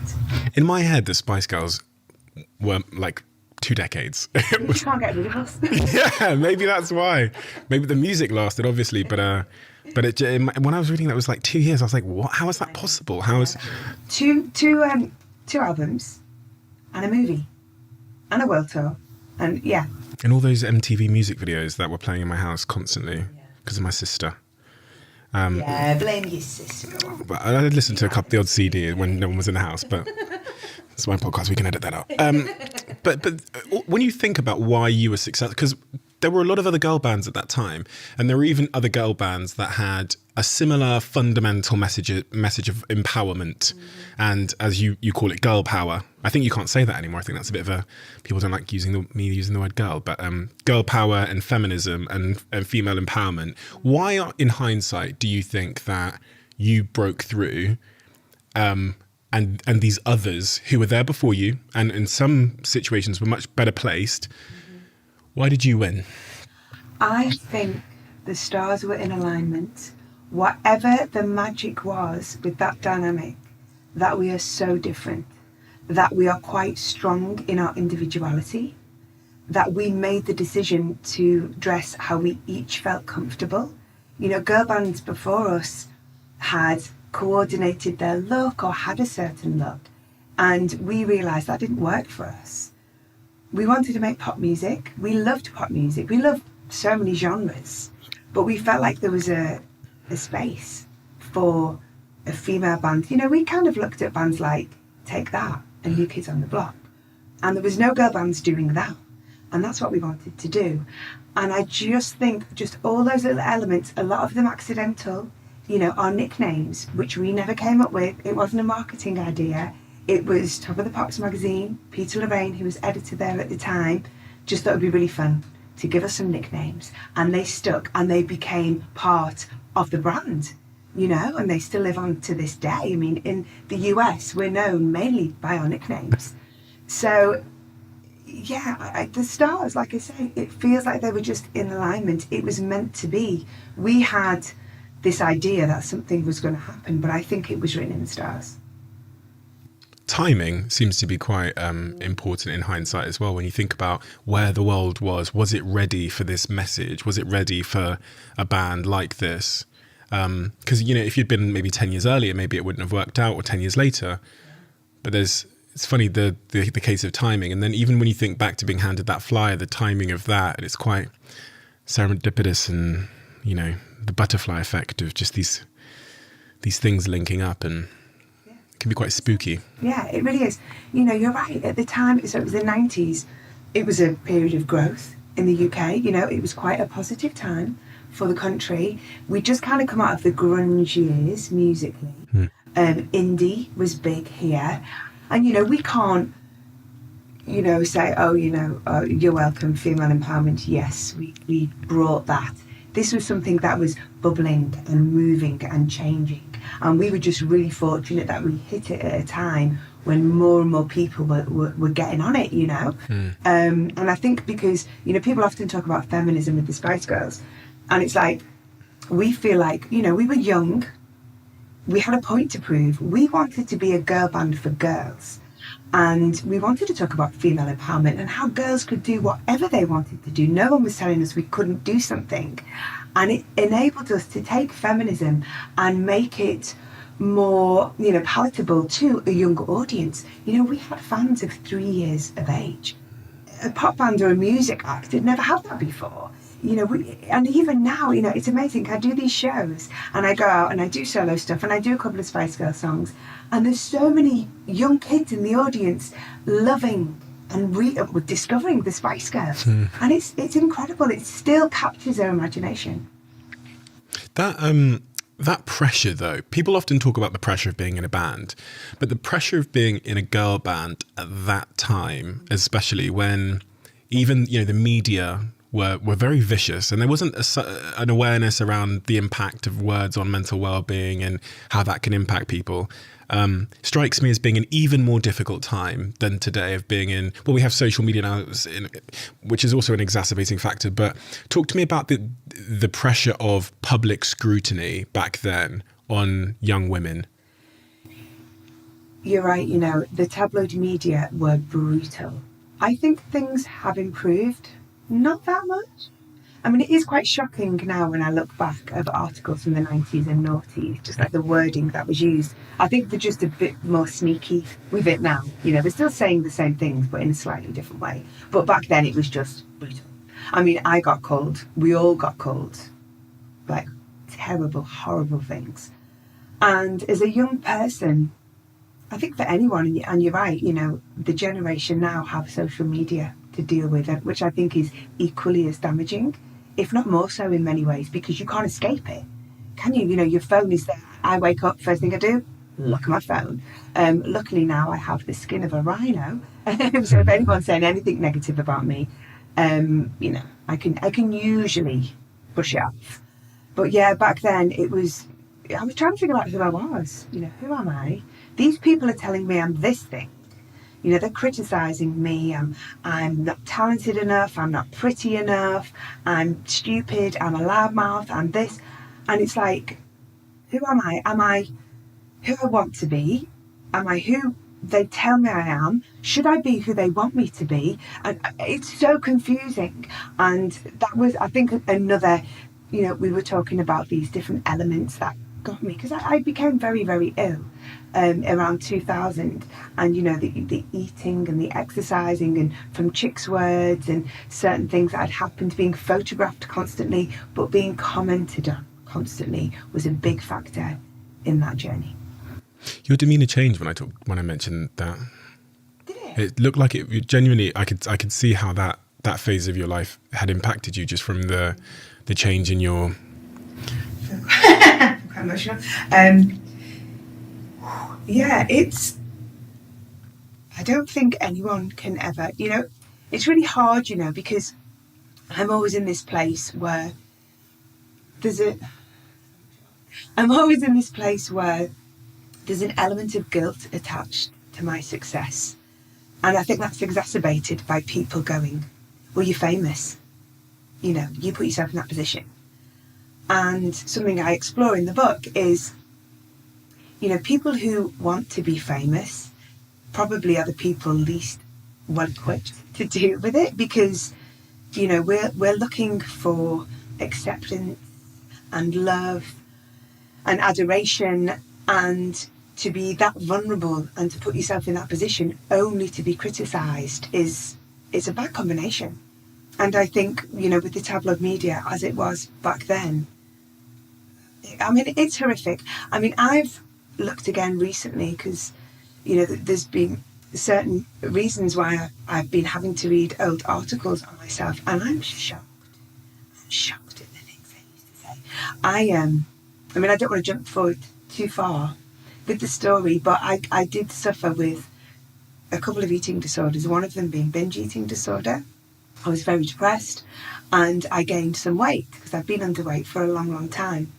In my head, the Spice Girls were like 2 decades. You just can't get rid of us. Yeah, maybe that's why. Maybe the music lasted, obviously, but when I was reading that, it was like 2 years. I was like, what? How is that possible? How is two albums and a movie and a world tour, and yeah. And all those MTV music videos that were playing in my house constantly because of my sister. Yeah, blame your sister. But I listened to the odd CD when no one was in the house, but it's my podcast, we can edit that out. But when you think about why you were successful, because there were a lot of other girl bands at that time, and there were even other girl bands that had a similar fundamental message of empowerment, and as you call it, girl power. I think you can't say that anymore. I think that's a bit of people don't like me using the word girl, but girl power and feminism and female empowerment. Why, in hindsight, do you think that you broke through, and these others who were there before you, and in some situations were much better placed? Why did you win? I think the stars were in alignment. Whatever the magic was with that dynamic, that we are so different, that we are quite strong in our individuality, that we made the decision to dress how we each felt comfortable. You know, girl bands before us had coordinated their look or had a certain look, and we realised that didn't work for us. We wanted to make pop music. We loved pop music. We loved so many genres, but we felt like there was a space for a female band. You know, we kind of looked at bands like Take That and New Kids on the Block, and there was no girl bands doing that, and that's what we wanted to do. And I just think just all those little elements, a lot of them accidental, you know, our nicknames, which we never came up with. It wasn't a marketing idea. It was Top of the Pops magazine. Peter Lorraine, who was editor there at the time, just thought it would be really fun to give us some nicknames, and they stuck and they became part of the brand, you know, and they still live on to this day. I mean, in the US, we're known mainly by our nicknames. So yeah, the stars, like I say, it feels like they were just in alignment. It was meant to be. We had this idea that something was going to happen, but I think it was written in the stars. Timing seems to be quite important in hindsight as well. When you think about where the world was it ready for this message? Was it ready for a band like this? Because, if you'd been maybe 10 years earlier, maybe it wouldn't have worked out, or 10 years later. But it's funny, the case of timing. And then even when you think back to being handed that flyer, the timing of that, it's quite serendipitous, and, the butterfly effect of just these things linking up, and it can be quite spooky. Yeah, it really is. You're right. At the time, so it was the 90s, it was a period of growth in the UK. It was quite a positive time for the country. We'd just kind of come out of the grunge years musically. Indie was big here. And, we can't, say, you're welcome, female empowerment. Yes, we brought that. This was something that was bubbling and moving and changing. And we were just really fortunate that we hit it at a time when more and more people were getting on it, And I think because, people often talk about feminism with the Spice Girls. And it's like, we feel like, we were young. We had a point to prove. We wanted to be a girl band for girls. And we wanted to talk about female empowerment and how girls could do whatever they wanted to do. No one was telling us we couldn't do something. And it enabled us to take feminism and make it more, palatable to a younger audience. We had fans of 3 years of age. A pop band or a music act had never had that before. And even now, it's amazing. I do these shows and I go out and I do solo stuff and I do a couple of Spice Girl songs, and there's so many young kids in the audience loving and discovering the Spice Girls. And it's incredible. It still captures their imagination. That pressure, though, people often talk about the pressure of being in a band, but the pressure of being in a girl band at that time, especially when even, the media were very vicious, and there wasn't an awareness around the impact of words on mental well-being and how that can impact people, strikes me as being an even more difficult time than today of being in, well, we have social media now, which is also an exacerbating factor, but talk to me about the pressure of public scrutiny back then on young women. You're right, the tabloid media were brutal. I think things have improved. Not that much. I mean, it is quite shocking now when I look back at articles from the 90s and noughties, just like the wording that was used. I think they're just a bit more sneaky with it now. They're still saying the same things, but in a slightly different way. But back then it was just brutal. I mean, I got called, we all got called, like terrible, horrible things. And as a young person, I think for anyone, and you're right, the generation now have social media to deal with it, which I think is equally as damaging, if not more so in many ways, because you can't escape it, can you? Your phone is there. I wake up, first thing I do, look at my phone. Luckily now I have the skin of a rhino, so if anyone's saying anything negative about me, I can usually brush it off. But yeah, back then I was trying to figure out who I was. Who am I? These people are telling me I'm this thing. They're criticising me. I'm not talented enough. I'm not pretty enough. I'm stupid. I'm a loudmouth. I'm this. And it's like, who am I? Am I who I want to be? Am I who they tell me I am? Should I be who they want me to be? And it's so confusing. And that was, I think, another, we were talking about these different elements that got me, because I became very, very ill around 2000, and the eating and the exercising, and from chicks' words and certain things that had happened, being photographed constantly but being commented on constantly, was a big factor in that journey. Your demeanor changed when I mentioned that. Did it? It looked like it genuinely. I could see how that phase of your life had impacted you, just from the change in your. Quite emotional. Yeah, I don't think anyone can ever, it's really hard, because I'm always in this place where there's an element of guilt attached to my success. And I think that's exacerbated by people going, well, you're famous. You know, you put yourself in that position. And something I explore in the book is, you know, people who want to be famous probably are the people least well equipped to deal with it, because, you know, we're looking for acceptance and love and adoration, and to be that vulnerable and to put yourself in that position only to be criticised is a bad combination. And I think, you know, with the tabloid media as it was back then, I mean, it's horrific. I mean, I've looked again recently because, you know, there's been certain reasons why I've been having to read old articles on myself, and I'm shocked. I'm shocked at the things I used to say. I mean, I don't want to jump forward too far with the story, but I did suffer with a couple of eating disorders, one of them being binge eating disorder. I was very depressed and I gained some weight because I've been underweight for a long, long time.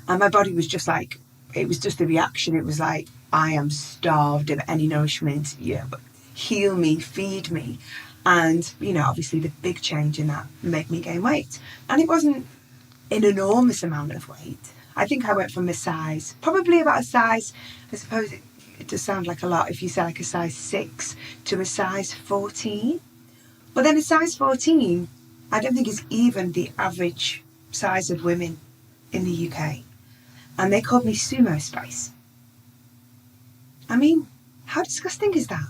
And my body was just like, it was just a reaction. It was like, I am starved of any nourishment. Yeah, but heal me, feed me. And, you know, obviously the big change in that made me gain weight. And it wasn't an enormous amount of weight. I think I went from a size, probably about a size, I suppose it does sound like a lot if you say like a size 6 to a size 14. But then a size 14, I don't think is even the average size of women in the UK. And they called me sumo spice. I mean, how disgusting is that?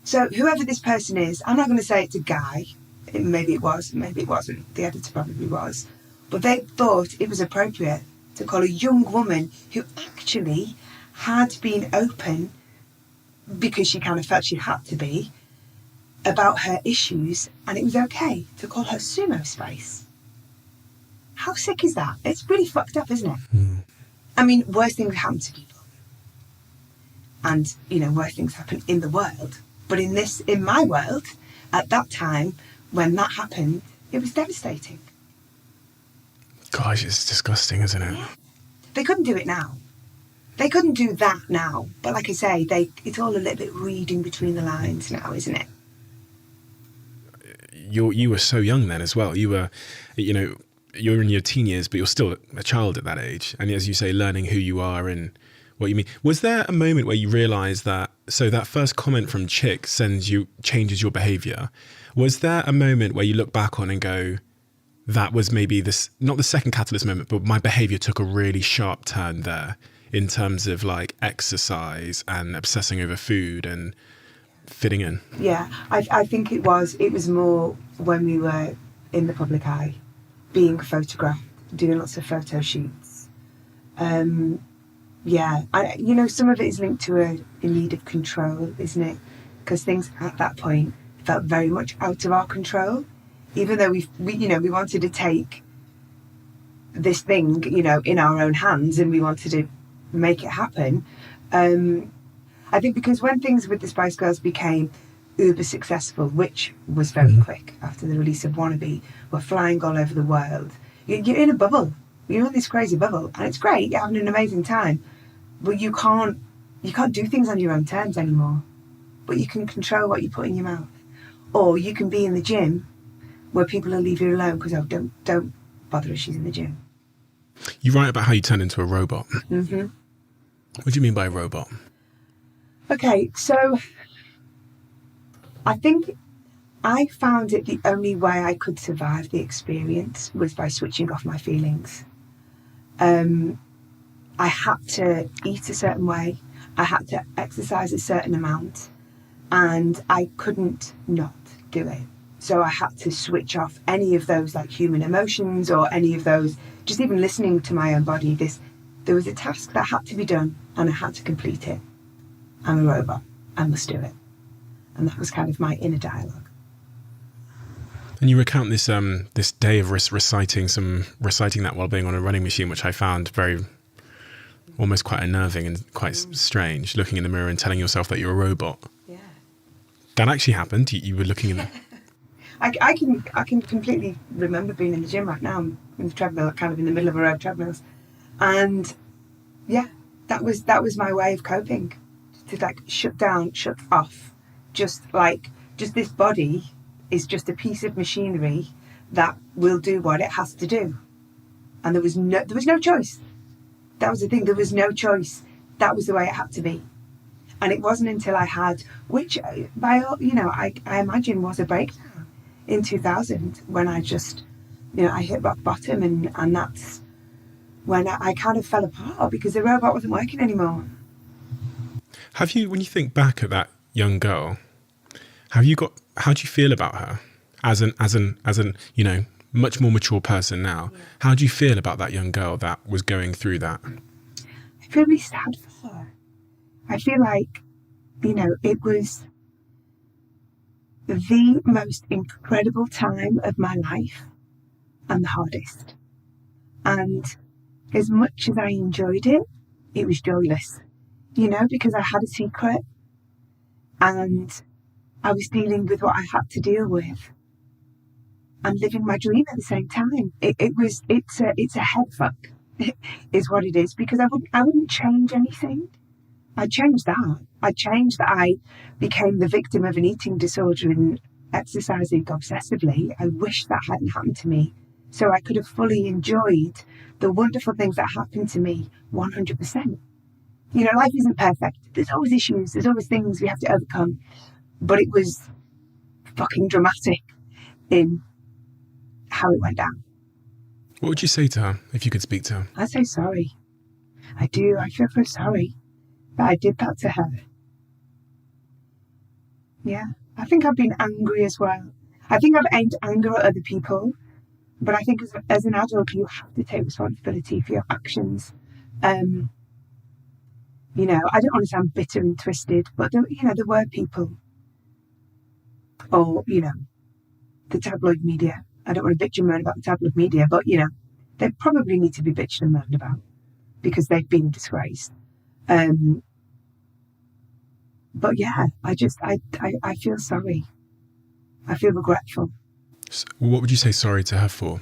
So whoever this person is, I'm not going to say it's a guy. Maybe it was, maybe it wasn't. The editor probably was. But they thought it was appropriate to call a young woman who actually had been open, because she kind of felt she had to be, about her issues, and it was okay to call her sumo spice. How sick is that? It's really fucked up, isn't it? Mm. I mean, worse things happen to people. And, you know, worse things happen in the world. But in my world, at that time, when that happened, it was devastating. Gosh, it's disgusting, isn't it? Yeah. They couldn't do it now. They couldn't do that now. But like I say, it's all a little bit reading between the lines now, isn't it? You were so young then as well. You were, you know, you're in your teen years, but you're still a child at that age. And as you say, learning who you are and what you mean. Was there a moment where you realised that, so that first comment from Chick changes your behaviour? Was there a moment where you look back on and go, that was maybe this, not the second catalyst moment, but my behaviour took a really sharp turn there in terms of like exercise and obsessing over food and fitting in? Yeah, I think it was more when we were in the public eye, being photographed, doing lots of photo shoots. Yeah, you know, some of it is linked to a need of control, isn't it? Because things at that point felt very much out of our control, even though we wanted to take this thing, you know, in our own hands, and we wanted to make it happen. I think because when things with the Spice Girls became uber successful, which was very quick after the release of Wannabe, we're flying all over the world. You're in a bubble. You're in this crazy bubble, and it's great. You're having an amazing time, but you can't do things on your own terms anymore. But you can control what you put in your mouth, or you can be in the gym where people will leave you alone because don't bother her, she's in the gym. You write about how you turned into a robot. Mm-hmm. What do you mean by robot? Okay, so I think I found it the only way I could survive the experience was by switching off my feelings. I had to eat a certain way, I had to exercise a certain amount, and I couldn't not do it. So I had to switch off any of those like human emotions or any of those, just even listening to my own body. There was a task that had to be done and I had to complete it. I'm a robot, I must do it. And that was kind of my inner dialogue. And you recount this this day of reciting that while being on a running machine, which I found very, almost quite unnerving and quite strange, looking in the mirror and telling yourself that you're a robot. Yeah. That actually happened? You were looking in the... I can completely remember being in the gym right now. I'm in the treadmill, kind of in the middle of a row of treadmills. And yeah, that was my way of coping. To like shut off just this body is just a piece of machinery that will do what it has to do. And there was no choice. That was the thing. There was no choice. That was the way it had to be. And it wasn't until I had, which I imagine was a breakdown in 2000 when I just, I hit rock bottom, and that's when I kind of fell apart because the robot wasn't working anymore. Have you, when you think back at that young girl, how do you feel about her as an much more mature person now? Yeah. How do you feel about that young girl that was going through that? I feel really sad for her. I feel like, it was the most incredible time of my life and the hardest. And as much as I enjoyed it, it was joyless, because I had a secret and I was dealing with what I had to deal with and living my dream at the same time. It's a head fuck, is what it is, because I wouldn't change anything. I'd change that. I'd change that I became the victim of an eating disorder and exercising obsessively. I wish that hadn't happened to me, so I could have fully enjoyed the wonderful things that happened to me 100%. Life isn't perfect. There's always issues. There's always things we have to overcome. But it was fucking dramatic in how it went down. What would you say to her if you could speak to her? I'd say sorry. I do. I feel so sorry that I did that to her. Yeah. I think I've been angry as well. I think I've aimed anger at other people. But I think as an adult, you have to take responsibility for your actions. I don't want to sound bitter and twisted, but there were people, or, the tabloid media. I don't want to bitch and moan about the tabloid media, but, they probably need to be bitched and moaned about because they've been a disgrace. But yeah, I feel sorry. I feel regretful. So what would you say sorry to her for?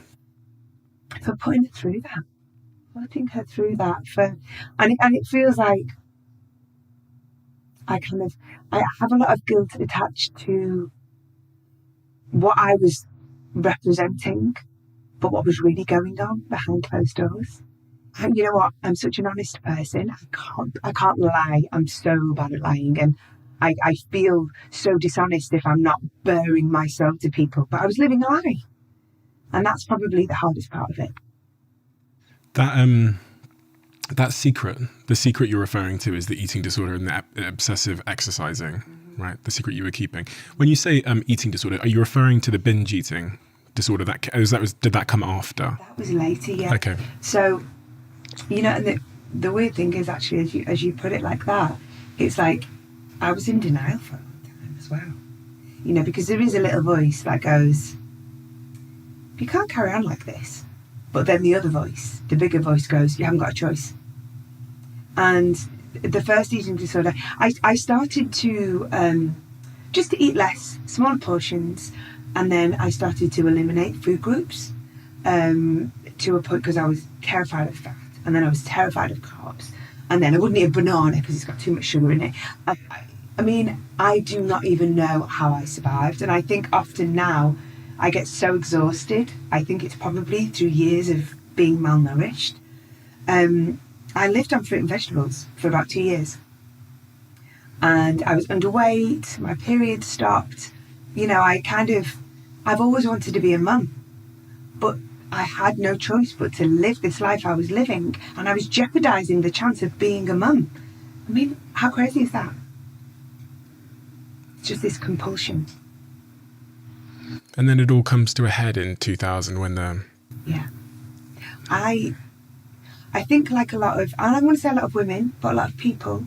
For putting her through that. Putting her through that. And it feels like I have a lot of guilt attached to what I was representing, but what was really going on behind closed doors. And you know what? I'm such an honest person. I can't lie. I'm so bad at lying, and I feel so dishonest if I'm not bearing myself to people. But I was living a lie, and that's probably the hardest part of it. That secret, the secret you're referring to is the eating disorder and the obsessive exercising, right? The secret you were keeping. When you say eating disorder, are you referring to the binge eating disorder? Did that come after? That was later, yeah. Okay. So, and the weird thing is actually, as you put it like that, it's like I was in denial for a long time as well. Because there is a little voice that goes, you can't carry on like this. But then the other voice, the bigger voice, goes, you haven't got a choice. And the first eating disorder, I started to just to eat less, smaller portions, and then I started to eliminate food groups to a point because I was terrified of fat, and then I was terrified of carbs, and then I wouldn't eat a banana because it's got too much sugar in it. I do not even know how I survived, and I think often now I get so exhausted. I think it's probably through years of being malnourished. I lived on fruit and vegetables for about 2 years. And I was underweight, my period stopped. I've always wanted to be a mum. But I had no choice but to live this life I was living. And I was jeopardising the chance of being a mum. How crazy is that? It's just this compulsion. And then it all comes to a head in 2000 when the... Yeah. I think like a lot of, and I want to say a lot of women, but a lot of people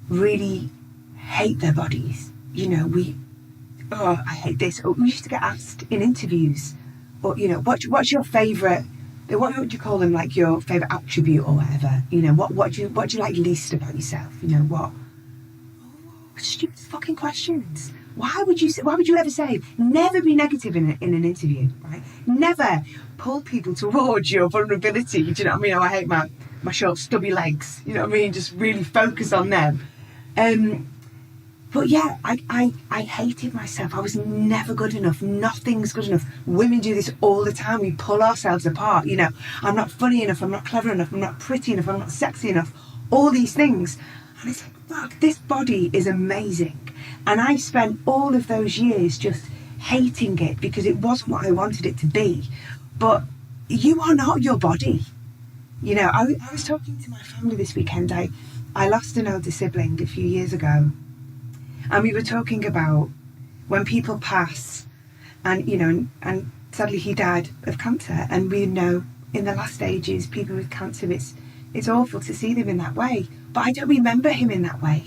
really hate their bodies. I hate this. Or we used to get asked in interviews, or, what's your favourite, what would you call them, like your favourite attribute or whatever? What do you like least about yourself? What? Stupid fucking questions. Why would you ever say, never be negative in an interview, right? Never pull people towards your vulnerability. Do you know what I mean? I hate my short, stubby legs. You know what I mean? Just really focus on them. But yeah, I hated myself. I was never good enough. Nothing's good enough. Women do this all the time. We pull ourselves apart. You know, I'm not funny enough. I'm not clever enough. I'm not pretty enough. I'm not sexy enough. All these things. And it's like, fuck, this body is amazing. And I spent all of those years just hating it because it wasn't what I wanted it to be. But you are not your body. You know, I was talking to my family this weekend. I lost an older sibling a few years ago. And we were talking about when people pass and, you know, and sadly he died of cancer. And we know in the last stages, people with cancer, it's awful to see them in that way. But I don't remember him in that way.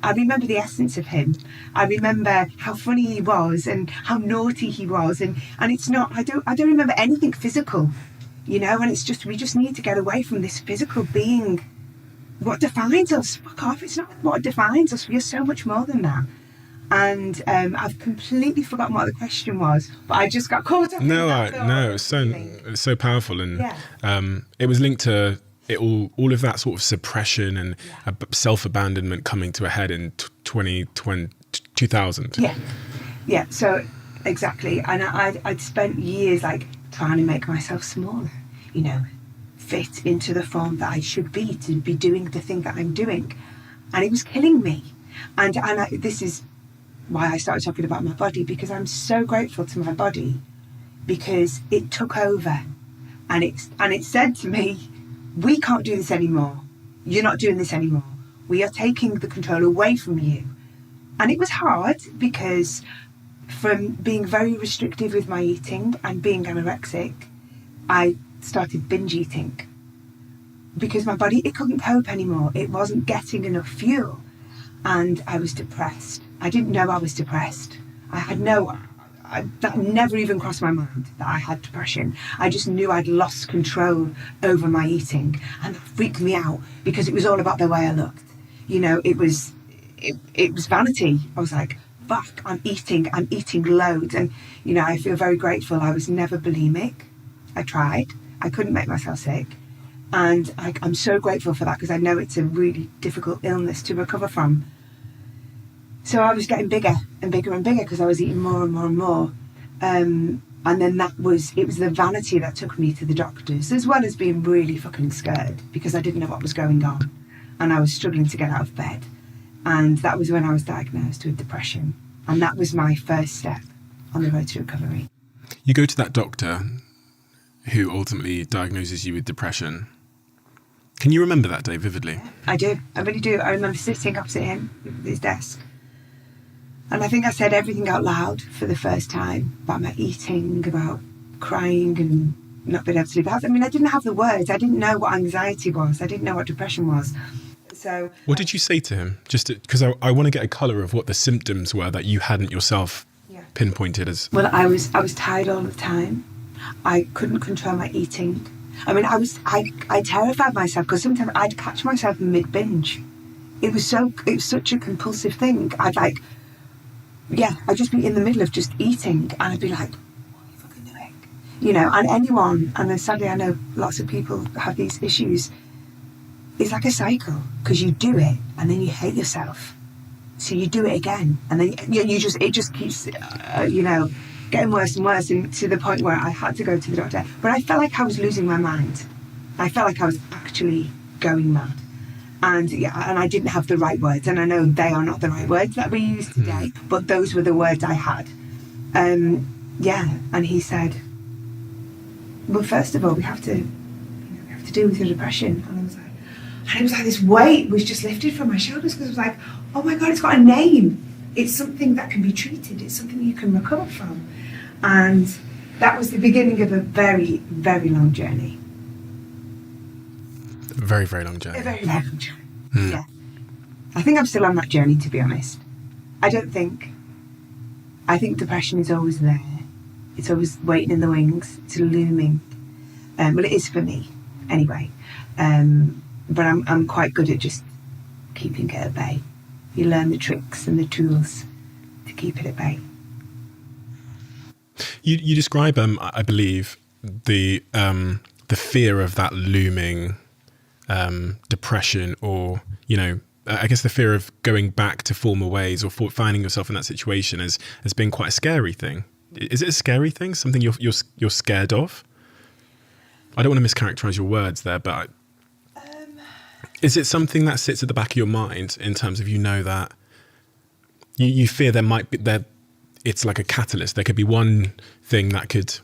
I remember the essence of him. I remember how funny he was and how naughty he was. And it's not, I don't remember anything physical, you know, and it's just, we just need to get away from this physical being. What defines us? Fuck off. It's not what defines us. We are so much more than that. And I've completely forgotten what the question was, but I just got caught up. No, it's so powerful, and it was linked to it all of that sort of suppression and self-abandonment coming to a head in 2000. Yeah. So exactly, and I'd spent years like trying to make myself smaller, you know, fit into the form that I should be to be doing the thing that I'm doing, and it was killing me. And this is why I started talking about my body, because I'm so grateful to my body, because it took over, and it said to me, we can't do this anymore. You're not doing this anymore. We are taking the control away from you. And it was hard, because from being very restrictive with my eating and being anorexic, I started binge eating because my body, it couldn't cope anymore. It wasn't getting enough fuel, and I was depressed. I didn't know I was depressed. That never even crossed my mind that I had depression. I just knew I'd lost control over my eating, and that freaked me out because it was all about the way I looked. You know, it was vanity. I was like, fuck, I'm eating loads. And, you know, I feel very grateful. I was never bulimic. I tried. I couldn't make myself sick. And I'm so grateful for that, because I know it's a really difficult illness to recover from. So I was getting bigger and bigger and bigger because I was eating more and more and more. And then it was the vanity that took me to the doctors, as well as being really fucking scared because I didn't know what was going on. And I was struggling to get out of bed. And that was when I was diagnosed with depression. And that was my first step on the road to recovery. You go to that doctor who ultimately diagnoses you with depression. Can you remember that day vividly? I do. I really do. I remember sitting opposite him at his desk. And I think I said everything out loud for the first time about my eating, about crying and not being able to sleep. I mean, I didn't have the words. I didn't know what anxiety was. I didn't know what depression was. So, what did you say to him? Just because I want to get a colour of what the symptoms were that you hadn't yourself pinpointed as. Well, I was tired all the time. I couldn't control my eating. I mean, I terrified myself because sometimes I'd catch myself in mid-binge. It was such a compulsive thing. I'd just be in the middle of just eating, and I'd be like, what are you fucking doing? You know, and anyone, and sadly I know lots of people have these issues, it's like a cycle, because you do it and then you hate yourself. So you do it again, and then it just keeps, getting worse and worse, and to the point where I had to go to the doctor. But I felt like I was losing my mind. I felt like I was actually going mad. And I didn't have the right words, and I know they are not the right words that we use today, but those were the words I had. And he said, well, first of all, we have to deal with your depression. And it was like this weight was just lifted from my shoulders, because it was like, oh my God, it's got a name. It's something that can be treated. It's something you can recover from. And that was the beginning of a very, very long journey. A very, very long journey. A very, very long journey. Yeah. I think I'm still on that journey, to be honest. I think depression is always there. It's always waiting in the wings. It's looming. Well, it is for me, anyway. But I'm quite good at just keeping it at bay. You learn the tricks and the tools to keep it at bay. You describe, I believe, the fear of that looming depression, or I guess the fear of going back to former ways or finding yourself in that situation has been quite a scary thing. Is it a scary thing? Something you're scared of? I don't want to mischaracterize your words there, but is it something that sits at the back of your mind in terms of, that you fear there might be it's like a catalyst. There could be one thing that could.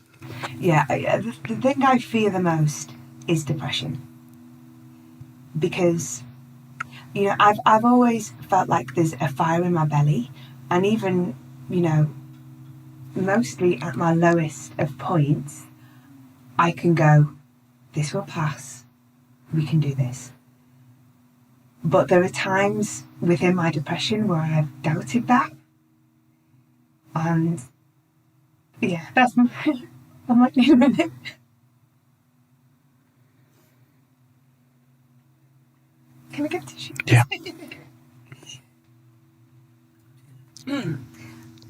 Yeah, the thing I fear the most is depression, because I've always felt like there's a fire in my belly, and even mostly at my lowest of points, I can go, this will pass, we can do this. But there are times within my depression where I've doubted that. And yeah, that's my, I might need a minute. Can we get tissue? Yeah.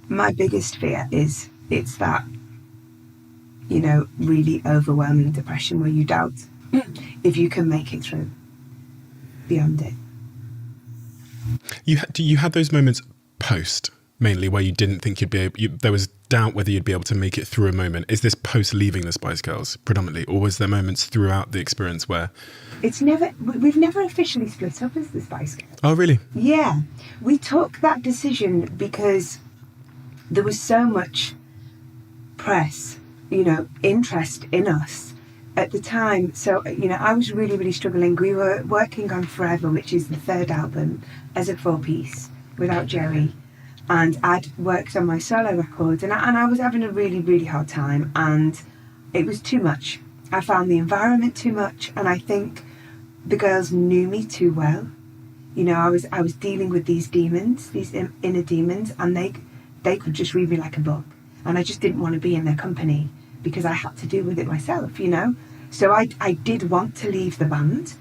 My biggest fear is it's that, really overwhelming depression where you doubt if you can make it through beyond it. You had those moments post, mainly, where you didn't think you'd be able, there was doubt whether you'd be able to make it through a moment. Is this post leaving the Spice Girls predominantly, or was there moments throughout the experience where... We've never officially split up as the Spice Girls. Oh, really? Yeah. We took that decision because there was so much press, interest in us at the time. So, I was really, really struggling. We were working on Forever, which is the third album, as a 4-piece without Jerry. And I'd worked on my solo records, and I was having a really, really hard time, and it was too much. I found the environment too much, and I think the girls knew me too well. I was dealing with these demons, these inner demons, and they could just read me like a book, and I just didn't want to be in their company because I had to deal with it myself, So I did want to leave the band,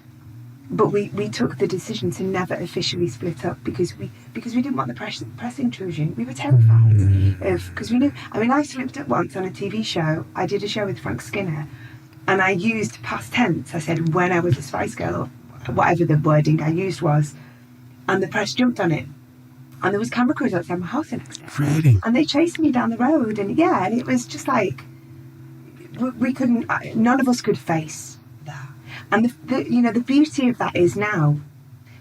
but we took the decision to never officially split up because we didn't want the press intrusion. We were terrified because we knew. I slipped up once on a TV show. I did a show with Frank Skinner, and I used past tense. I said when I was a Spice Girl, or whatever the wording I used was, and the press jumped on it. And there was camera crews outside my house the next day. Really? And they chased me down the road, and it was just like we couldn't. None of us could face that. And the beauty of that is now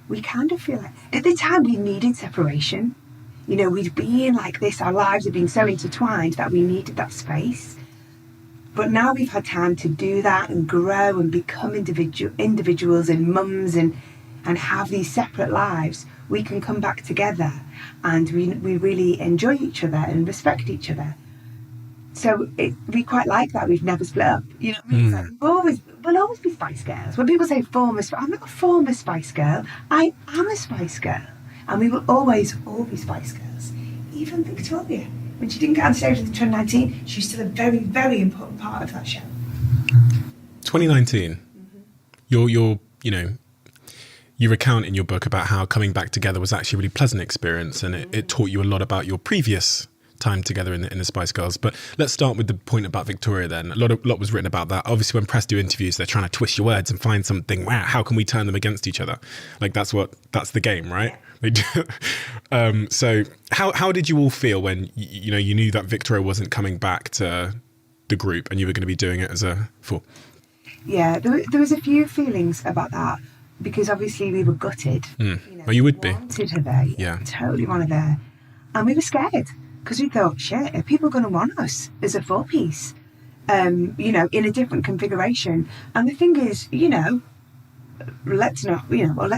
we kind of feel like at the time we needed separation. We'd been like this. Our lives had been so intertwined that we needed that space. But now we've had time to do that and grow and become individuals and mums and have these separate lives. We can come back together, and we really enjoy each other and respect each other. So we quite like that. We've never split up. You know what I mean? Like we'll always be Spice Girls. When people say former, I'm not a former Spice Girl. I am a Spice Girl, and we will always all be Spice Girls. Even Victoria, when she didn't get on stage in 2019, she's still a very, very important part of that show. 2019. You're you recount in your book about how coming back together was actually a really pleasant experience, and it taught you a lot about your previous time together in the Spice Girls. But let's start with the point about Victoria then. A lot was written about that. Obviously, when press do interviews, they're trying to twist your words and find something. Wow, how can we turn them against each other? Like that's the game, right? They do. So how did you all feel when you knew that Victoria wasn't coming back to the group and you were going to be doing it as a full? Yeah, there was a few feelings about that. Because obviously we were gutted. Well, you would be. Wanted her there. Yeah. Totally wanted her there. And we were scared because we thought, shit, are people going to want us as a 4-piece? In a different configuration. And the thing is, let's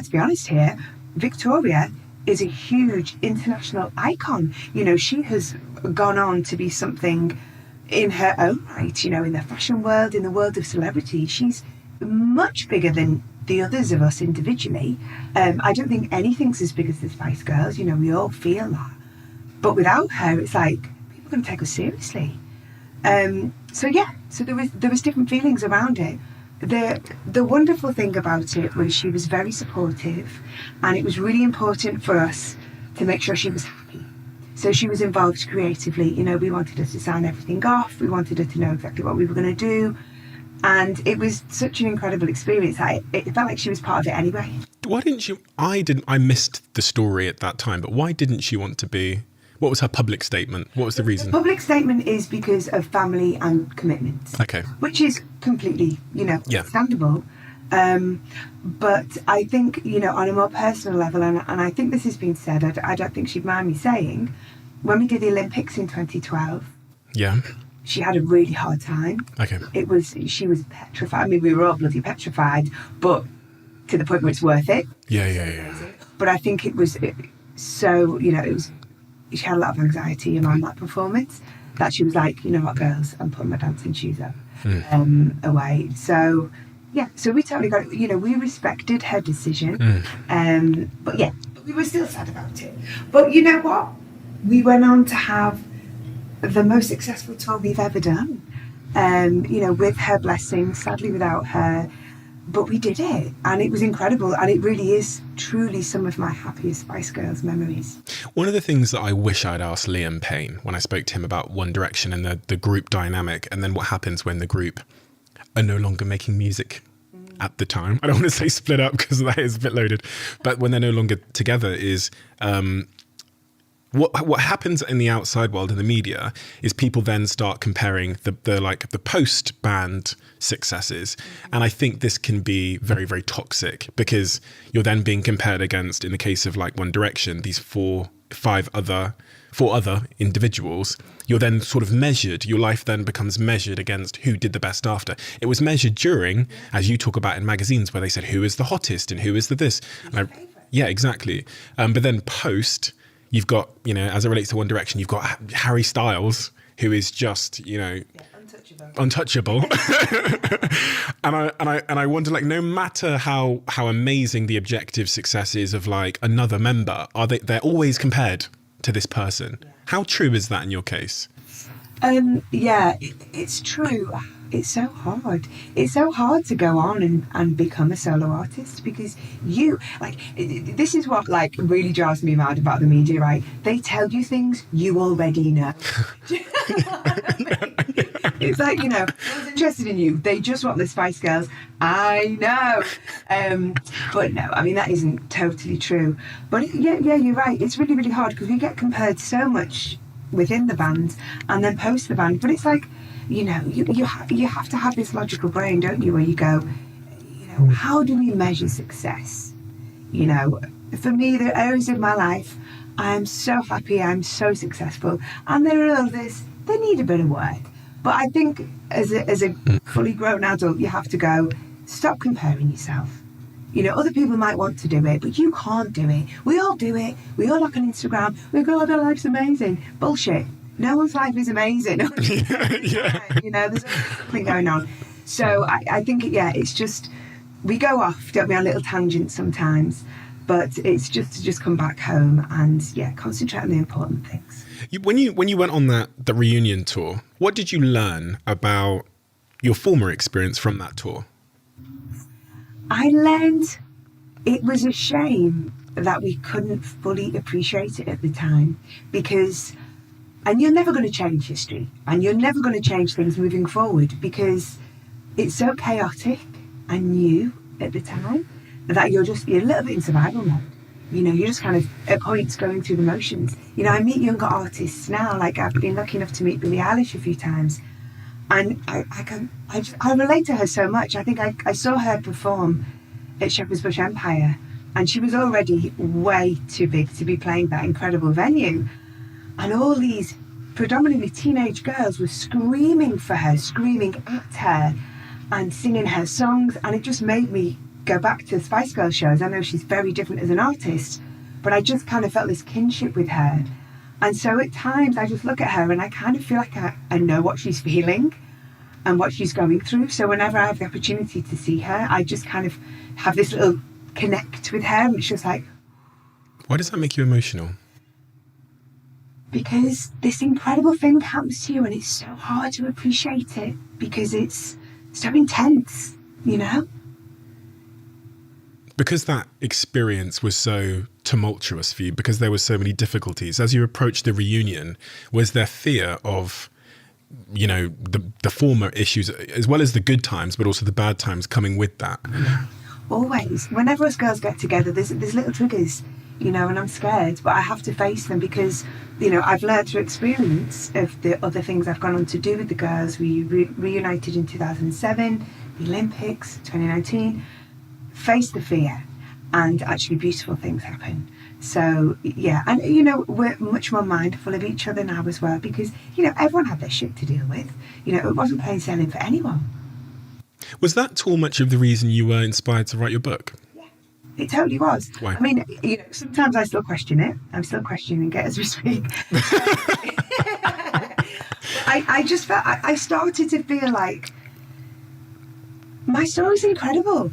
be honest here. Victoria is a huge international icon. She has gone on to be something in her own right. In the fashion world, in the world of celebrity, she's much bigger than the others of us individually. I don't think anything's as big as the Spice Girls. We all feel that. But without her, it's like people are going to take us seriously. So there was different feelings around it. The wonderful thing about it was she was very supportive, and it was really important for us to make sure she was happy. So she was involved creatively. We wanted her to sign everything off. We wanted her to know exactly what we were going to do. And it was such an incredible experience. It felt like she was part of it anyway. Why didn't you? I missed the story at that time, but why didn't she want to be? What was her public statement? What was the reason? The public statement is because of family and commitments. Okay. Which is completely, understandable. But I think, on a more personal level, and I think this has been said, I don't think she'd mind me saying, when we did the Olympics in 2012, yeah, she had a really hard time. Okay. She was petrified. I mean, we were all bloody petrified, but to the point where it's worth it. Yeah. But I think it was so, she had a lot of anxiety around that performance that she was like, you know what, girls, I'm putting my dancing shoes up away. So, yeah, so we totally got it. We respected her decision. But yeah, we were still sad about it. But you know what? We went on to have the most successful tour we've ever done. With her blessing, sadly without her. But we did it, and it was incredible, and it really is truly some of my happiest Spice Girls memories. One of the things that I wish I'd asked Liam Payne when I spoke to him about One Direction and the group dynamic, and then what happens when the group are no longer making music at the time. I don't want to say split up because that is a bit loaded, but when they're no longer together is... What happens in the outside world in the media is people then start comparing the post band successes, and I think this can be very, very toxic because you're then being compared against, in the case of like One Direction, these four other individuals. You're then sort of measured. Your life then becomes measured against who did the best after. It was measured during, as you talk about in magazines, where they said who is the hottest and who is the this. Yeah, exactly. But then post. You've got, as it relates to One Direction, you've got Harry Styles, who is just, untouchable. and I wonder, like, no matter how amazing the objective success is of like another member, they're always compared to this person. Yeah. How true is that in your case? It's true. It's so hard. It's so hard to go on and become a solo artist because this is what like really drives me mad about the media, right? They tell you things you already know. It's like, no one's interested in you. They just want the Spice Girls. I know. But no, I mean, that isn't totally true. But yeah, you're right. It's really, really hard because we get compared so much within the band and then post the band. But it's like, you have to have this logical brain, don't you, where you go, how do we measure success? For me, there are areas of my life I am so happy, I'm so successful, and there are others that need a bit of work. But I think as a fully grown adult, you have to go, stop comparing yourself. Other people might want to do it, but you can't do it. We all do it. We all look on Instagram. We go, their life's amazing. Bullshit. No one's life is amazing. Yeah. There's something going on. So I think, it's just, we go off, don't we, on little tangents sometimes, but it's just to just come back home and, concentrate on the important things. When you went on the reunion tour, what did you learn about your former experience from that tour? I learned it was a shame that we couldn't fully appreciate it at the time because... And you're never going to change history and you're never going to change things moving forward because it's so chaotic and new at the time that you're a little bit in survival mode. You're just kind of at points going through the motions. I meet younger artists now, like I've been lucky enough to meet Billie Eilish a few times. And I relate to her so much. I think I saw her perform at Shepherd's Bush Empire and she was already way too big to be playing that incredible venue. And all these predominantly teenage girls were screaming for her, screaming at her and singing her songs. And it just made me go back to the Spice Girls shows. I know she's very different as an artist, but I just kind of felt this kinship with her. And so at times I just look at her and I kind of feel like I know what she's feeling and what she's going through. So whenever I have the opportunity to see her, I just kind of have this little connect with her. And it's just like... Why does that make you emotional? Because this incredible thing happens to you and it's so hard to appreciate it because it's so intense, Because that experience was so tumultuous for you, because there were so many difficulties, as you approached the reunion, was there fear of the former issues as well as the good times, but also the bad times coming with that. Always. Whenever us girls get together, there's little triggers, and I'm scared, but I have to face them because, I've learned through experience of the other things I've gone on to do with the girls. We reunited in 2007, the Olympics, 2019, face the fear, and actually beautiful things happen. So, yeah, and, we're much more mindful of each other now as well because, everyone had their shit to deal with. It wasn't plain sailing for anyone. Was that too much of the reason you were inspired to write your book? Yeah, it totally was. Why? I mean, sometimes I still question it. I'm still questioning it as we speak. I just felt, I started to feel like my story's incredible.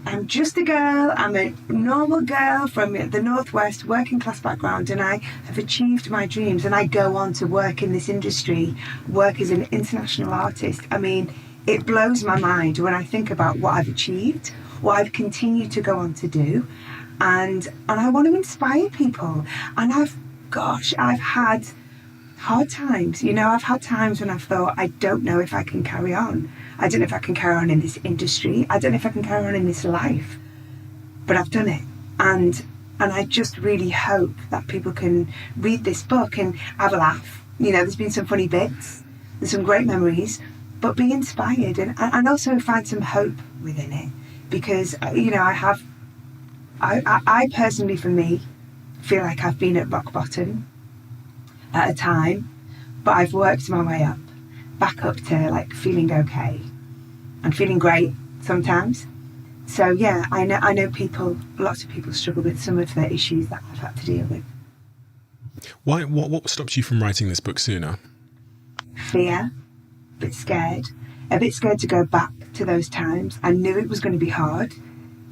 I'm just a girl. I'm a normal girl from the Northwest, working class background, and I have achieved my dreams. And I go on to work in this industry, work as an international artist. I mean, it blows my mind when I think about what I've achieved, what I've continued to go on to do, and I want to inspire people. And I've had hard times. I've had times when I've thought, I don't know if I can carry on. I don't know if I can carry on in this industry. I don't know if I can carry on in this life. But I've done it. And I just really hope that people can read this book and have a laugh. There's been some funny bits. There's some great memories. But be inspired and also find some hope within it. Because, I personally, for me, feel like I've been at rock bottom at a time. But I've worked my way up. Back up to like feeling okay and feeling great sometimes. So yeah, I know lots of people struggle with some of the issues that I've had to deal with. Why? What stopped you from writing this book sooner? Fear, a bit scared to go back to those times. I knew it was going to be hard.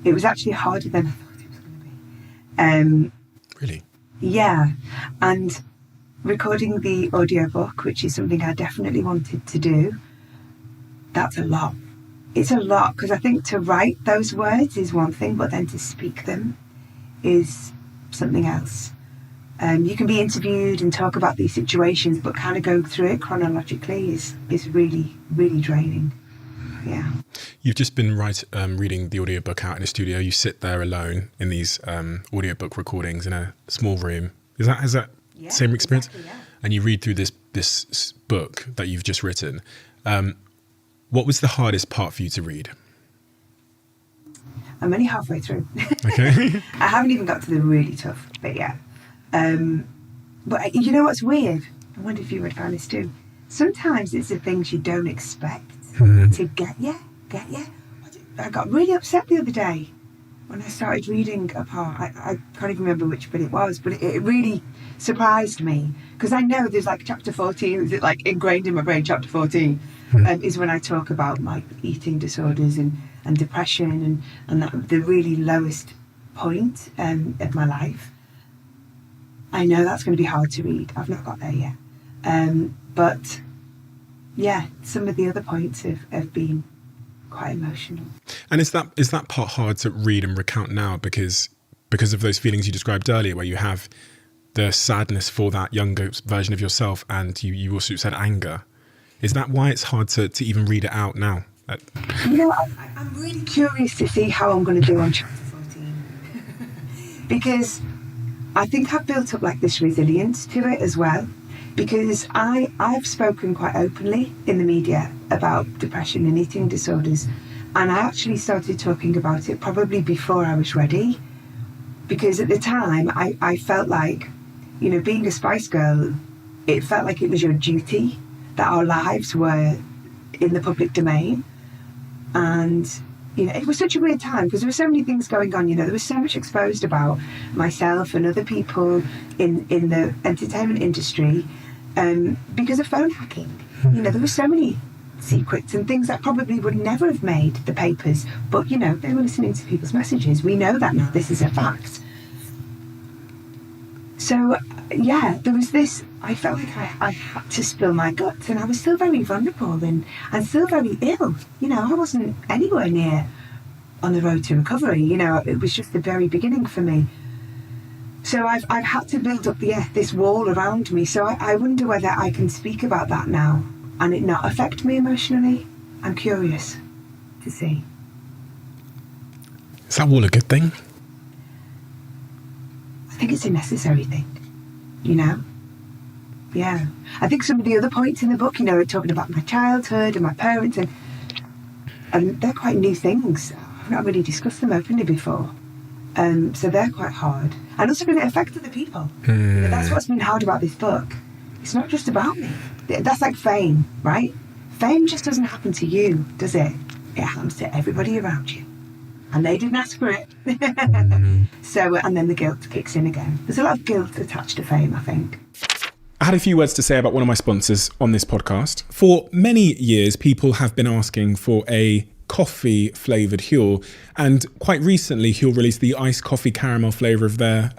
It was actually harder than I thought it was going to be. Really? Yeah, and recording the audiobook, which is something I definitely wanted to do, that's a lot. It's a lot because I think to write those words is one thing, but then to speak them is something else. You can be interviewed and talk about these situations, but kind of go through it chronologically is really, really draining. Yeah. You've just been reading the audiobook out in a studio. You sit there alone in these audiobook recordings in a small room. Is that Yeah, same experience? exactly, yeah. And you read through this book that you've just written. What was the hardest part for you to read? I'm only halfway through. Okay. I haven't even got to the really tough bit yet. But you know what's weird? I wonder if you would find this too. Sometimes it's the things you don't expect to get you. I got really upset the other day when I started reading a part. I can't even remember which bit it was, but it really surprised me because I know there's like chapter 14, is it like ingrained in my brain, chapter 14 is when I talk about my eating disorders and depression and that, the really lowest point of my life. I know that's going to be hard to read. I've not got there yet. But yeah, some of the other points have been quite emotional. And is that part hard to read and recount now because of those feelings you described earlier, where you have the sadness for that younger version of yourself, and you also said anger? Is that why it's hard to even read it out now? I'm really curious to see how I'm going to do on chapter 14 because I think I've built up like this resilience to it as well. Because I've spoken quite openly in the media about depression and eating disorders, and I actually started talking about it probably before I was ready, because at the time I felt like, being a Spice Girl, it felt like it was your duty, that our lives were in the public domain, and it was such a weird time because there were so many things going on. There was so much exposed about myself and other people in the entertainment industry because of phone hacking. There were so many secrets and things that probably would never have made the papers, but they were listening to people's messages. We know that now. This is a fact. So yeah, there was this. I felt like I had to spill my guts, and I was still very vulnerable and still very ill. I wasn't anywhere near on the road to recovery. It was just the very beginning for me. So I've had to build up this wall around me. So I wonder whether I can speak about that now and it not affect me emotionally. I'm curious to see. Is that wall a good thing? I think it's a necessary thing, you know? Yeah. I think some of the other points in the book, you know, are talking about my childhood and my parents, and they're quite new things. I've not really discussed them openly before. So they're quite hard. And also going to affect other people. You know, that's what's been hard about this book. It's not just about me. That's like fame, right? Fame just doesn't happen to you, does it? It happens to everybody around you. And they didn't ask for it. So, and then the guilt kicks in again. There's a lot of guilt attached to fame, I think. I had a few words to say about one of my sponsors on this podcast. For many years, people have been asking for a coffee flavoured Huel, and quite recently Huel released the iced coffee caramel flavour of their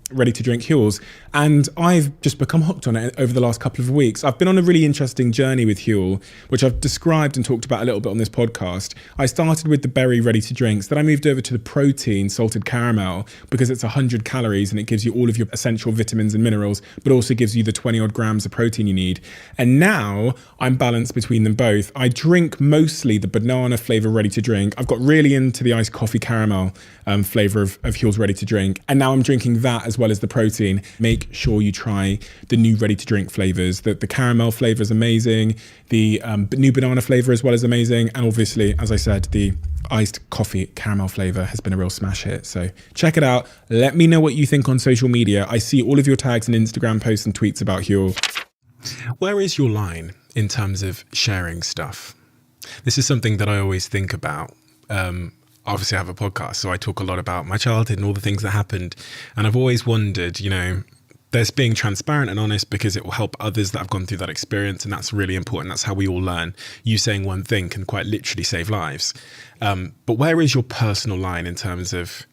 ready to drink Huels, and I've just become hooked on it over the last couple of weeks. I've been on a really interesting journey with Huel, which I've described and talked about a little bit on this podcast. I started with the berry ready to drinks, then I moved over to the protein salted caramel because it's 100 calories and it gives you all of your essential vitamins and minerals, but also gives you the 20 odd grams of protein you need. And now I'm balanced between them both. I drink mostly the banana flavour ready to drink. I've got really into the iced coffee caramel flavour of Huel's ready to drink, and now I'm drinking that as well as the protein. Make sure you try the new ready to drink flavours. The caramel flavour is amazing, the new banana flavour as well is amazing, and obviously, as I said, the iced coffee caramel flavour has been a real smash hit. So check it out. Let me know what you think on social media. I see all of your tags and Instagram posts and tweets about Huel. Where is your line in terms of sharing stuff? This is something that I always think about. Obviously I have a podcast, so I talk a lot about my childhood and all the things that happened. And I've always wondered, you know, there's being transparent and honest because it will help others that have gone through that experience. And that's really important. That's how we all learn. You saying one thing can quite literally save lives. But where is your personal line in terms of,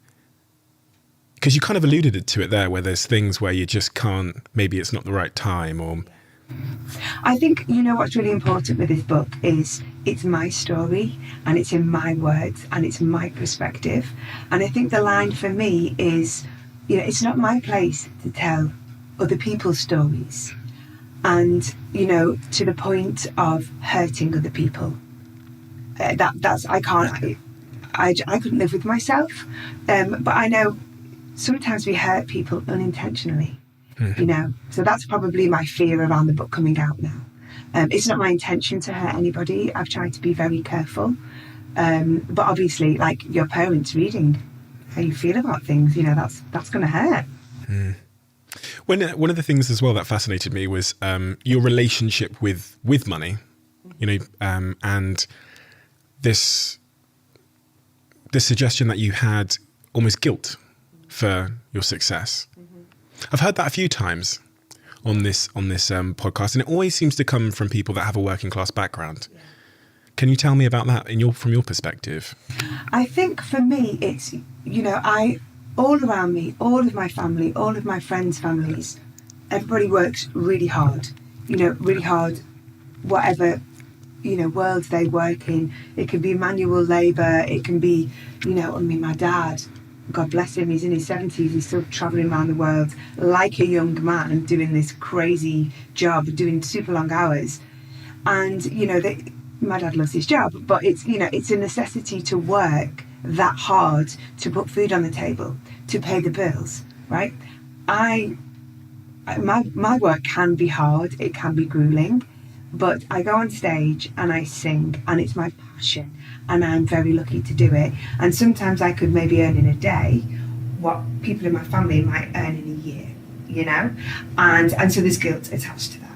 because you kind of alluded to it there, where there's things where you just can't, maybe it's not the right time or... I think, you know, what's really important with this book is it's my story and it's in my words and it's my perspective. And I think the line for me is, you know, it's not my place to tell other people's stories and, you know, to the point of hurting other people. That's I couldn't live with myself. But I know sometimes we hurt people unintentionally. You know, so that's probably my fear around the book coming out now. It's not my intention to hurt anybody. I've tried to be very careful. But obviously, like your parents reading how you feel about things, you know, that's going to hurt. One of the things as well that fascinated me was your relationship with money, you know, and this suggestion that you had almost guilt for your success. I've heard that a few times on this podcast, and it always seems to come from people that have a working class background. Yeah. Can you tell me about that from your perspective? I think for me, it's, you know, all around me, all of my family, all of my friends' families, everybody works really hard, you know, really hard, whatever, you know, world they work in. It can be manual labour, it can be, you know, I mean, my dad, God bless him, he's in his 70s, he's still travelling around the world like a young man doing this crazy job, doing super long hours. And, you know, my dad loves his job, but it's, you know, it's a necessity to work that hard to put food on the table, to pay the bills, right? My work can be hard, it can be grueling, but I go on stage and I sing and it's my passion. And I'm very lucky to do it. And sometimes I could maybe earn in a day what people in my family might earn in a year, you know? And so there's guilt attached to that.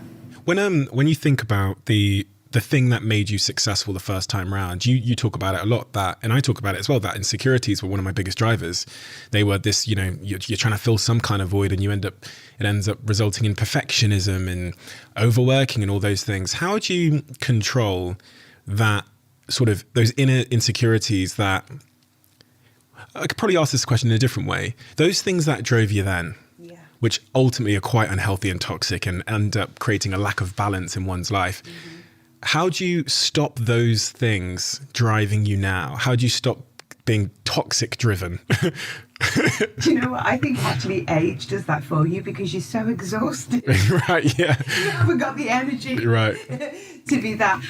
When you think about the thing that made you successful the first time round, you talk about it a lot, that, and I talk about it as well, that insecurities were one of my biggest drivers. They were this, you know, you're trying to fill some kind of void and it ends up resulting in perfectionism and overworking and all those things. How do you control that, sort of those inner insecurities that, I could probably ask this question in a different way, those things that drove you then, yeah, which ultimately are quite unhealthy and toxic and end up creating a lack of balance in one's life. How do you stop those things driving you now? How do you stop being toxic driven. Do you know what? I think actually age does that for you because you're so exhausted. Right, yeah. You haven't got the energy Right. to be that.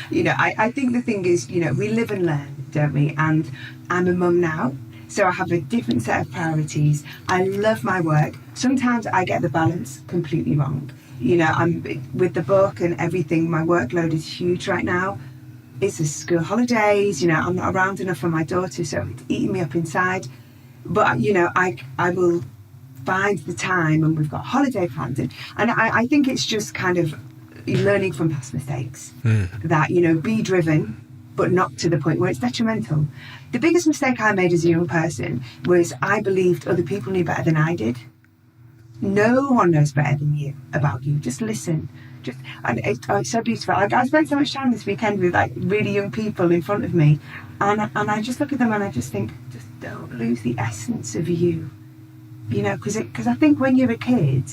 I think the thing is, we live and learn, don't we? And I'm a mum now, so I have a different set of priorities. I love my work. Sometimes I get the balance completely wrong. I'm with the book and everything, my workload is huge right now. It's the school holidays, I'm not around enough for my daughter, so it's eating me up inside. But, I will find the time, and we've got holiday plans. And I think it's just kind of learning from past mistakes. That, be driven, but not to the point where it's detrimental. The biggest mistake I made as a young person was I believed other people knew better than I did. No one knows better than you about you. Just listen. And it's so beautiful. I spent so much time this weekend with like really young people in front of me, and I just look at them and I just think, just don't lose the essence of you, because I think when you're a kid,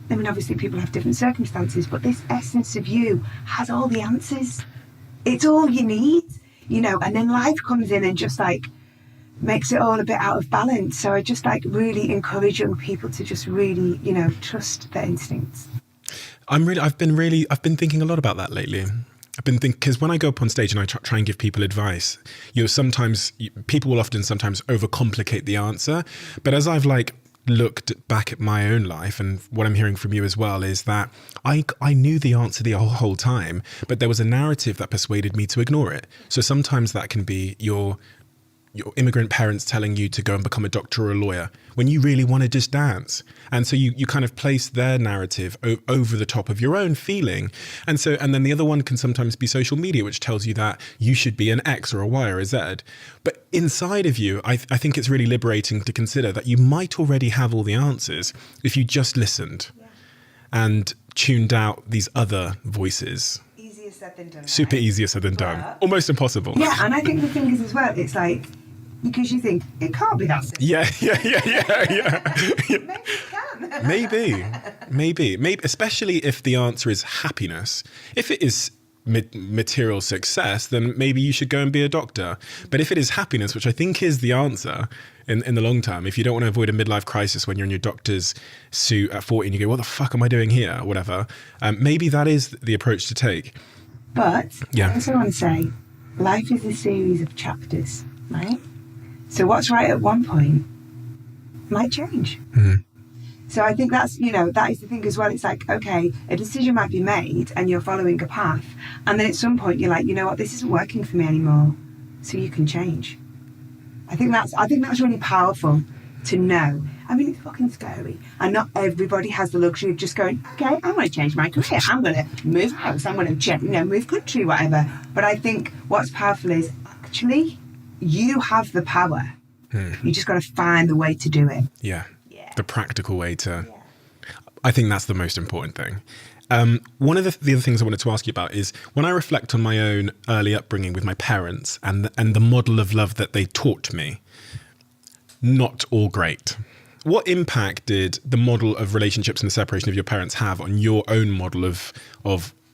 I mean obviously people have different circumstances, but this essence of you has all the answers. It's all you need, and then life comes in and just like makes it all a bit out of balance. So I just like really encourage young people to just really, trust their instincts. I've been thinking a lot about that lately. I've been thinking, because when I go up on stage and I try and give people advice, people will often sometimes overcomplicate the answer. But as I've looked back at my own life, and what I'm hearing from you as well, is that I knew the answer the whole time, but there was a narrative that persuaded me to ignore it. So sometimes that can be your immigrant parents telling you to go and become a doctor or a lawyer when you really want to just dance. And so you kind of place their narrative over the top of your own feeling. And then the other one can sometimes be social media, which tells you that you should be an X or a Y or a Z. But inside of you, I think it's really liberating to consider that you might already have all the answers if you just listened and tuned out these other voices. Easier said than done. Super easier said than done. Almost impossible. Yeah, and I think the thing is as well, it's like, because you think, it can't be that simple. Yeah. Maybe it can. Maybe, especially if the answer is happiness. If it is material success, then maybe you should go and be a doctor. But if it is happiness, which I think is the answer in the long term, if you don't want to avoid a midlife crisis when you're in your doctor's suit at 40 and you go, what the fuck am I doing here, or whatever, maybe that is the approach to take. But I also want to say, life is a series of chapters, right? So what's right at one point might change. Mm-hmm. So I think that's, that is the thing as well. It's like, okay, a decision might be made and you're following a path. And then at some point you're like, you know what, this isn't working for me anymore. So you can change. I think that's really powerful to know. I mean, it's fucking scary. And not everybody has the luxury of just going, okay, I'm going to change my career. I'm going to move house. I'm going to move country, whatever. But I think what's powerful is actually you have the power. You just got to find the way to do it. Yeah. The practical way to. Yeah. I think that's the most important thing. One of the other things I wanted to ask you about is when I reflect on my own early upbringing with my parents and the model of love that they taught me, not all great. What impact did the model of relationships and the separation of your parents have on your own model of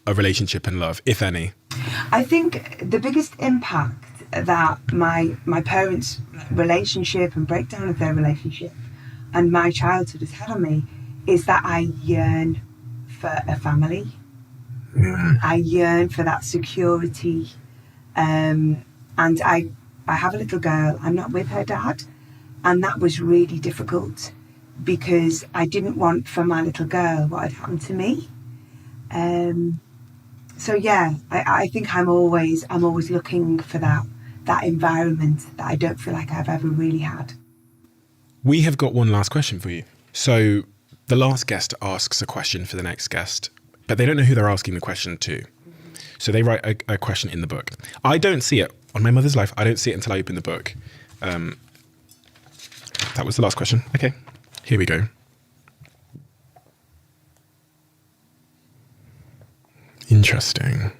a relationship and love, if any? I think the biggest impact that my parents' relationship and breakdown of their relationship and my childhood has had on me is that I yearn for a family. I yearn for that security. And I have a little girl. I'm not with her dad. And that was really difficult because I didn't want for my little girl what had happened to me. So yeah, I think I'm always looking for that environment that I don't feel like I've ever really had. We have got one last question for you. So the last guest asks a question for the next guest, but they don't know who they're asking the question to. So they write a question in the book. I don't see it on my mother's life. I don't see it until I open the book. That was the last question. Okay, here we go. Interesting.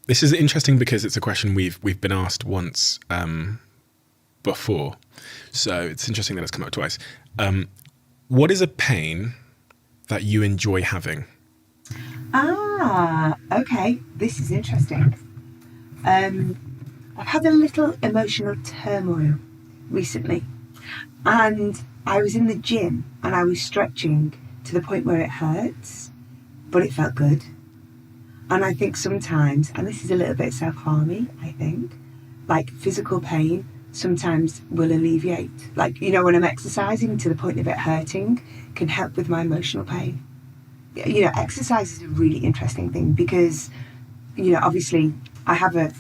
This is interesting because it's a question we've been asked once before, so it's interesting that it's come up twice. What is a pain that you enjoy having? Okay. This is interesting. I've had a little emotional turmoil recently, and I was in the gym and I was stretching to the point where it hurts, but it felt good. And I think sometimes, and this is a little bit self-harmy, I think, like physical pain sometimes will alleviate. Like, when I'm exercising to the point of it hurting can help with my emotional pain. Exercise is a really interesting thing because, obviously I have a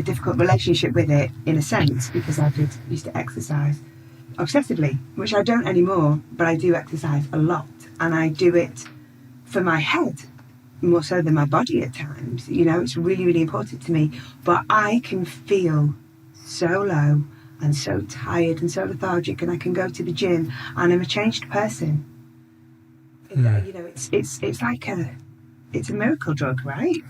difficult relationship with it in a sense because I used to exercise obsessively, which I don't anymore, but I do exercise a lot, and I do it for my head more so than my body at times. It's really, really important to me, but I can feel so low and so tired and so lethargic, and I can go to the gym and I'm a changed person. It's like it's a miracle drug, right?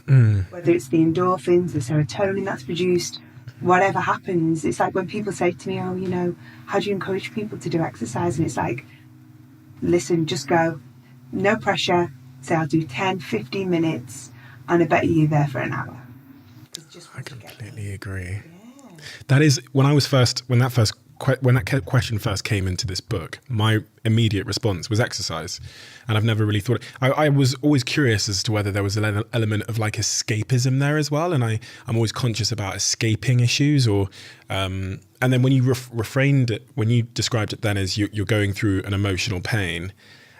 Whether it's the endorphins, the serotonin that's produced, whatever happens. It's like when people say to me, how do you encourage people to do exercise? And it's like, listen, just go, no pressure. Say I'll do 10, 15 minutes, and I bet you're there for an hour. I completely agree. Yeah. That is when that question first came into this book, my immediate response was exercise. And I've never really thought, I was always curious as to whether there was an element of like escapism there as well. And I'm always conscious about escaping issues and then when you reframed it, when you described it then as you're going through an emotional pain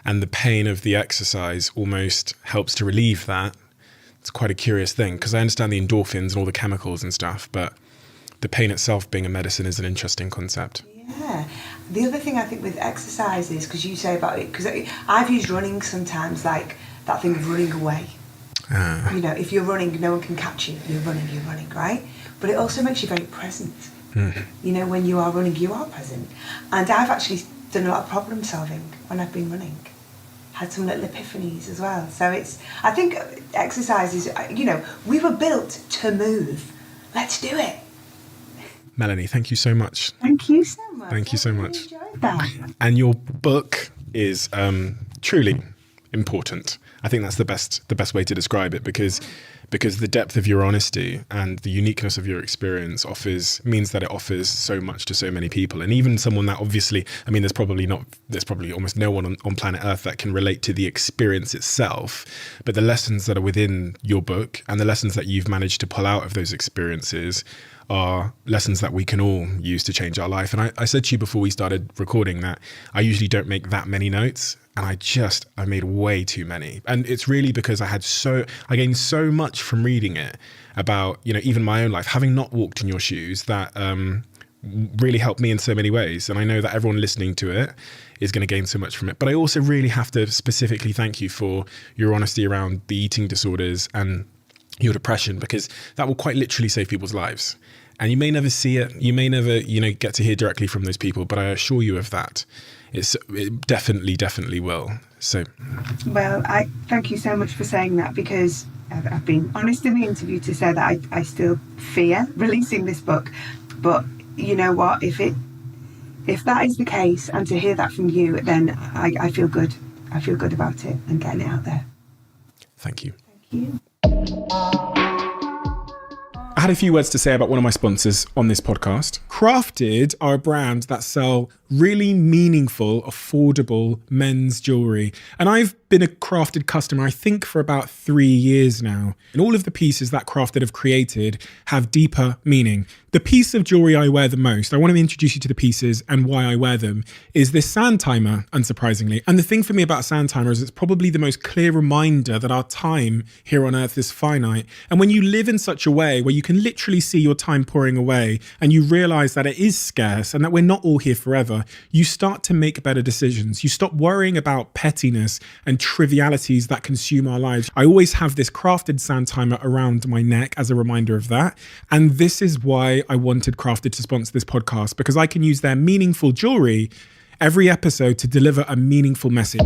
and the pain of the exercise almost helps to relieve that. It's quite a curious thing because I understand the endorphins and all the chemicals and stuff, but the pain itself being a medicine is an interesting concept. Yeah. The other thing I think with exercise is, because you say about it, because I've used running sometimes, like that thing of running away. If you're running, no one can catch you. You're running, right? But it also makes you very present. When you are running, you are present. And I've actually done a lot of problem solving when I've been running. Had some little epiphanies as well. So I think exercise is, we were built to move. Let's do it. Melanie, thank you so much. Thank you so much. Thank you so much. I enjoyed that. And your book is truly important. I think that's the best way to describe it because the depth of your honesty and the uniqueness of your experience means that it offers so much to so many people. And even someone that obviously, there's probably almost no one on planet Earth that can relate to the experience itself, but the lessons that are within your book and the lessons that you've managed to pull out of those experiences are lessons that we can all use to change our life. And I said to you before we started recording that I usually don't make that many notes, and I made way too many. And it's really because I gained so much from reading it about, even my own life, having not walked in your shoes, that really helped me in so many ways. And I know that everyone listening to it is going to gain so much from it. But I also really have to specifically thank you for your honesty around the eating disorders and your depression, because that will quite literally save people's lives. And you may never see it. You may never, get to hear directly from those people, but I assure you of that. It definitely will. So, well, I thank you so much for saying that, because I've been honest in the interview to say that I still fear releasing this book. But you know what? If that is the case, and to hear that from you, then I feel good. I feel good about it and getting it out there. Thank you. Thank you. I had a few words to say about one of my sponsors on this podcast. Crafted are a brand that sell really meaningful, affordable men's jewelry. And I've been a Crafted customer, I think, for about 3 years now. And all of the pieces that Crafted have created have deeper meaning. The piece of jewelry I wear the most, I want to introduce you to the pieces and why I wear them, is this sand timer, unsurprisingly. And the thing for me about sand timer is it's probably the most clear reminder that our time here on Earth is finite. And when you live in such a way where you can literally see your time pouring away and you realize that it is scarce and that we're not all here forever, you start to make better decisions. You stop worrying about pettiness and trivialities that consume our lives. I always have this Crafted sand timer around my neck as a reminder of that. And this is why I wanted Crafted to sponsor this podcast, because I can use their meaningful jewelry every episode to deliver a meaningful message.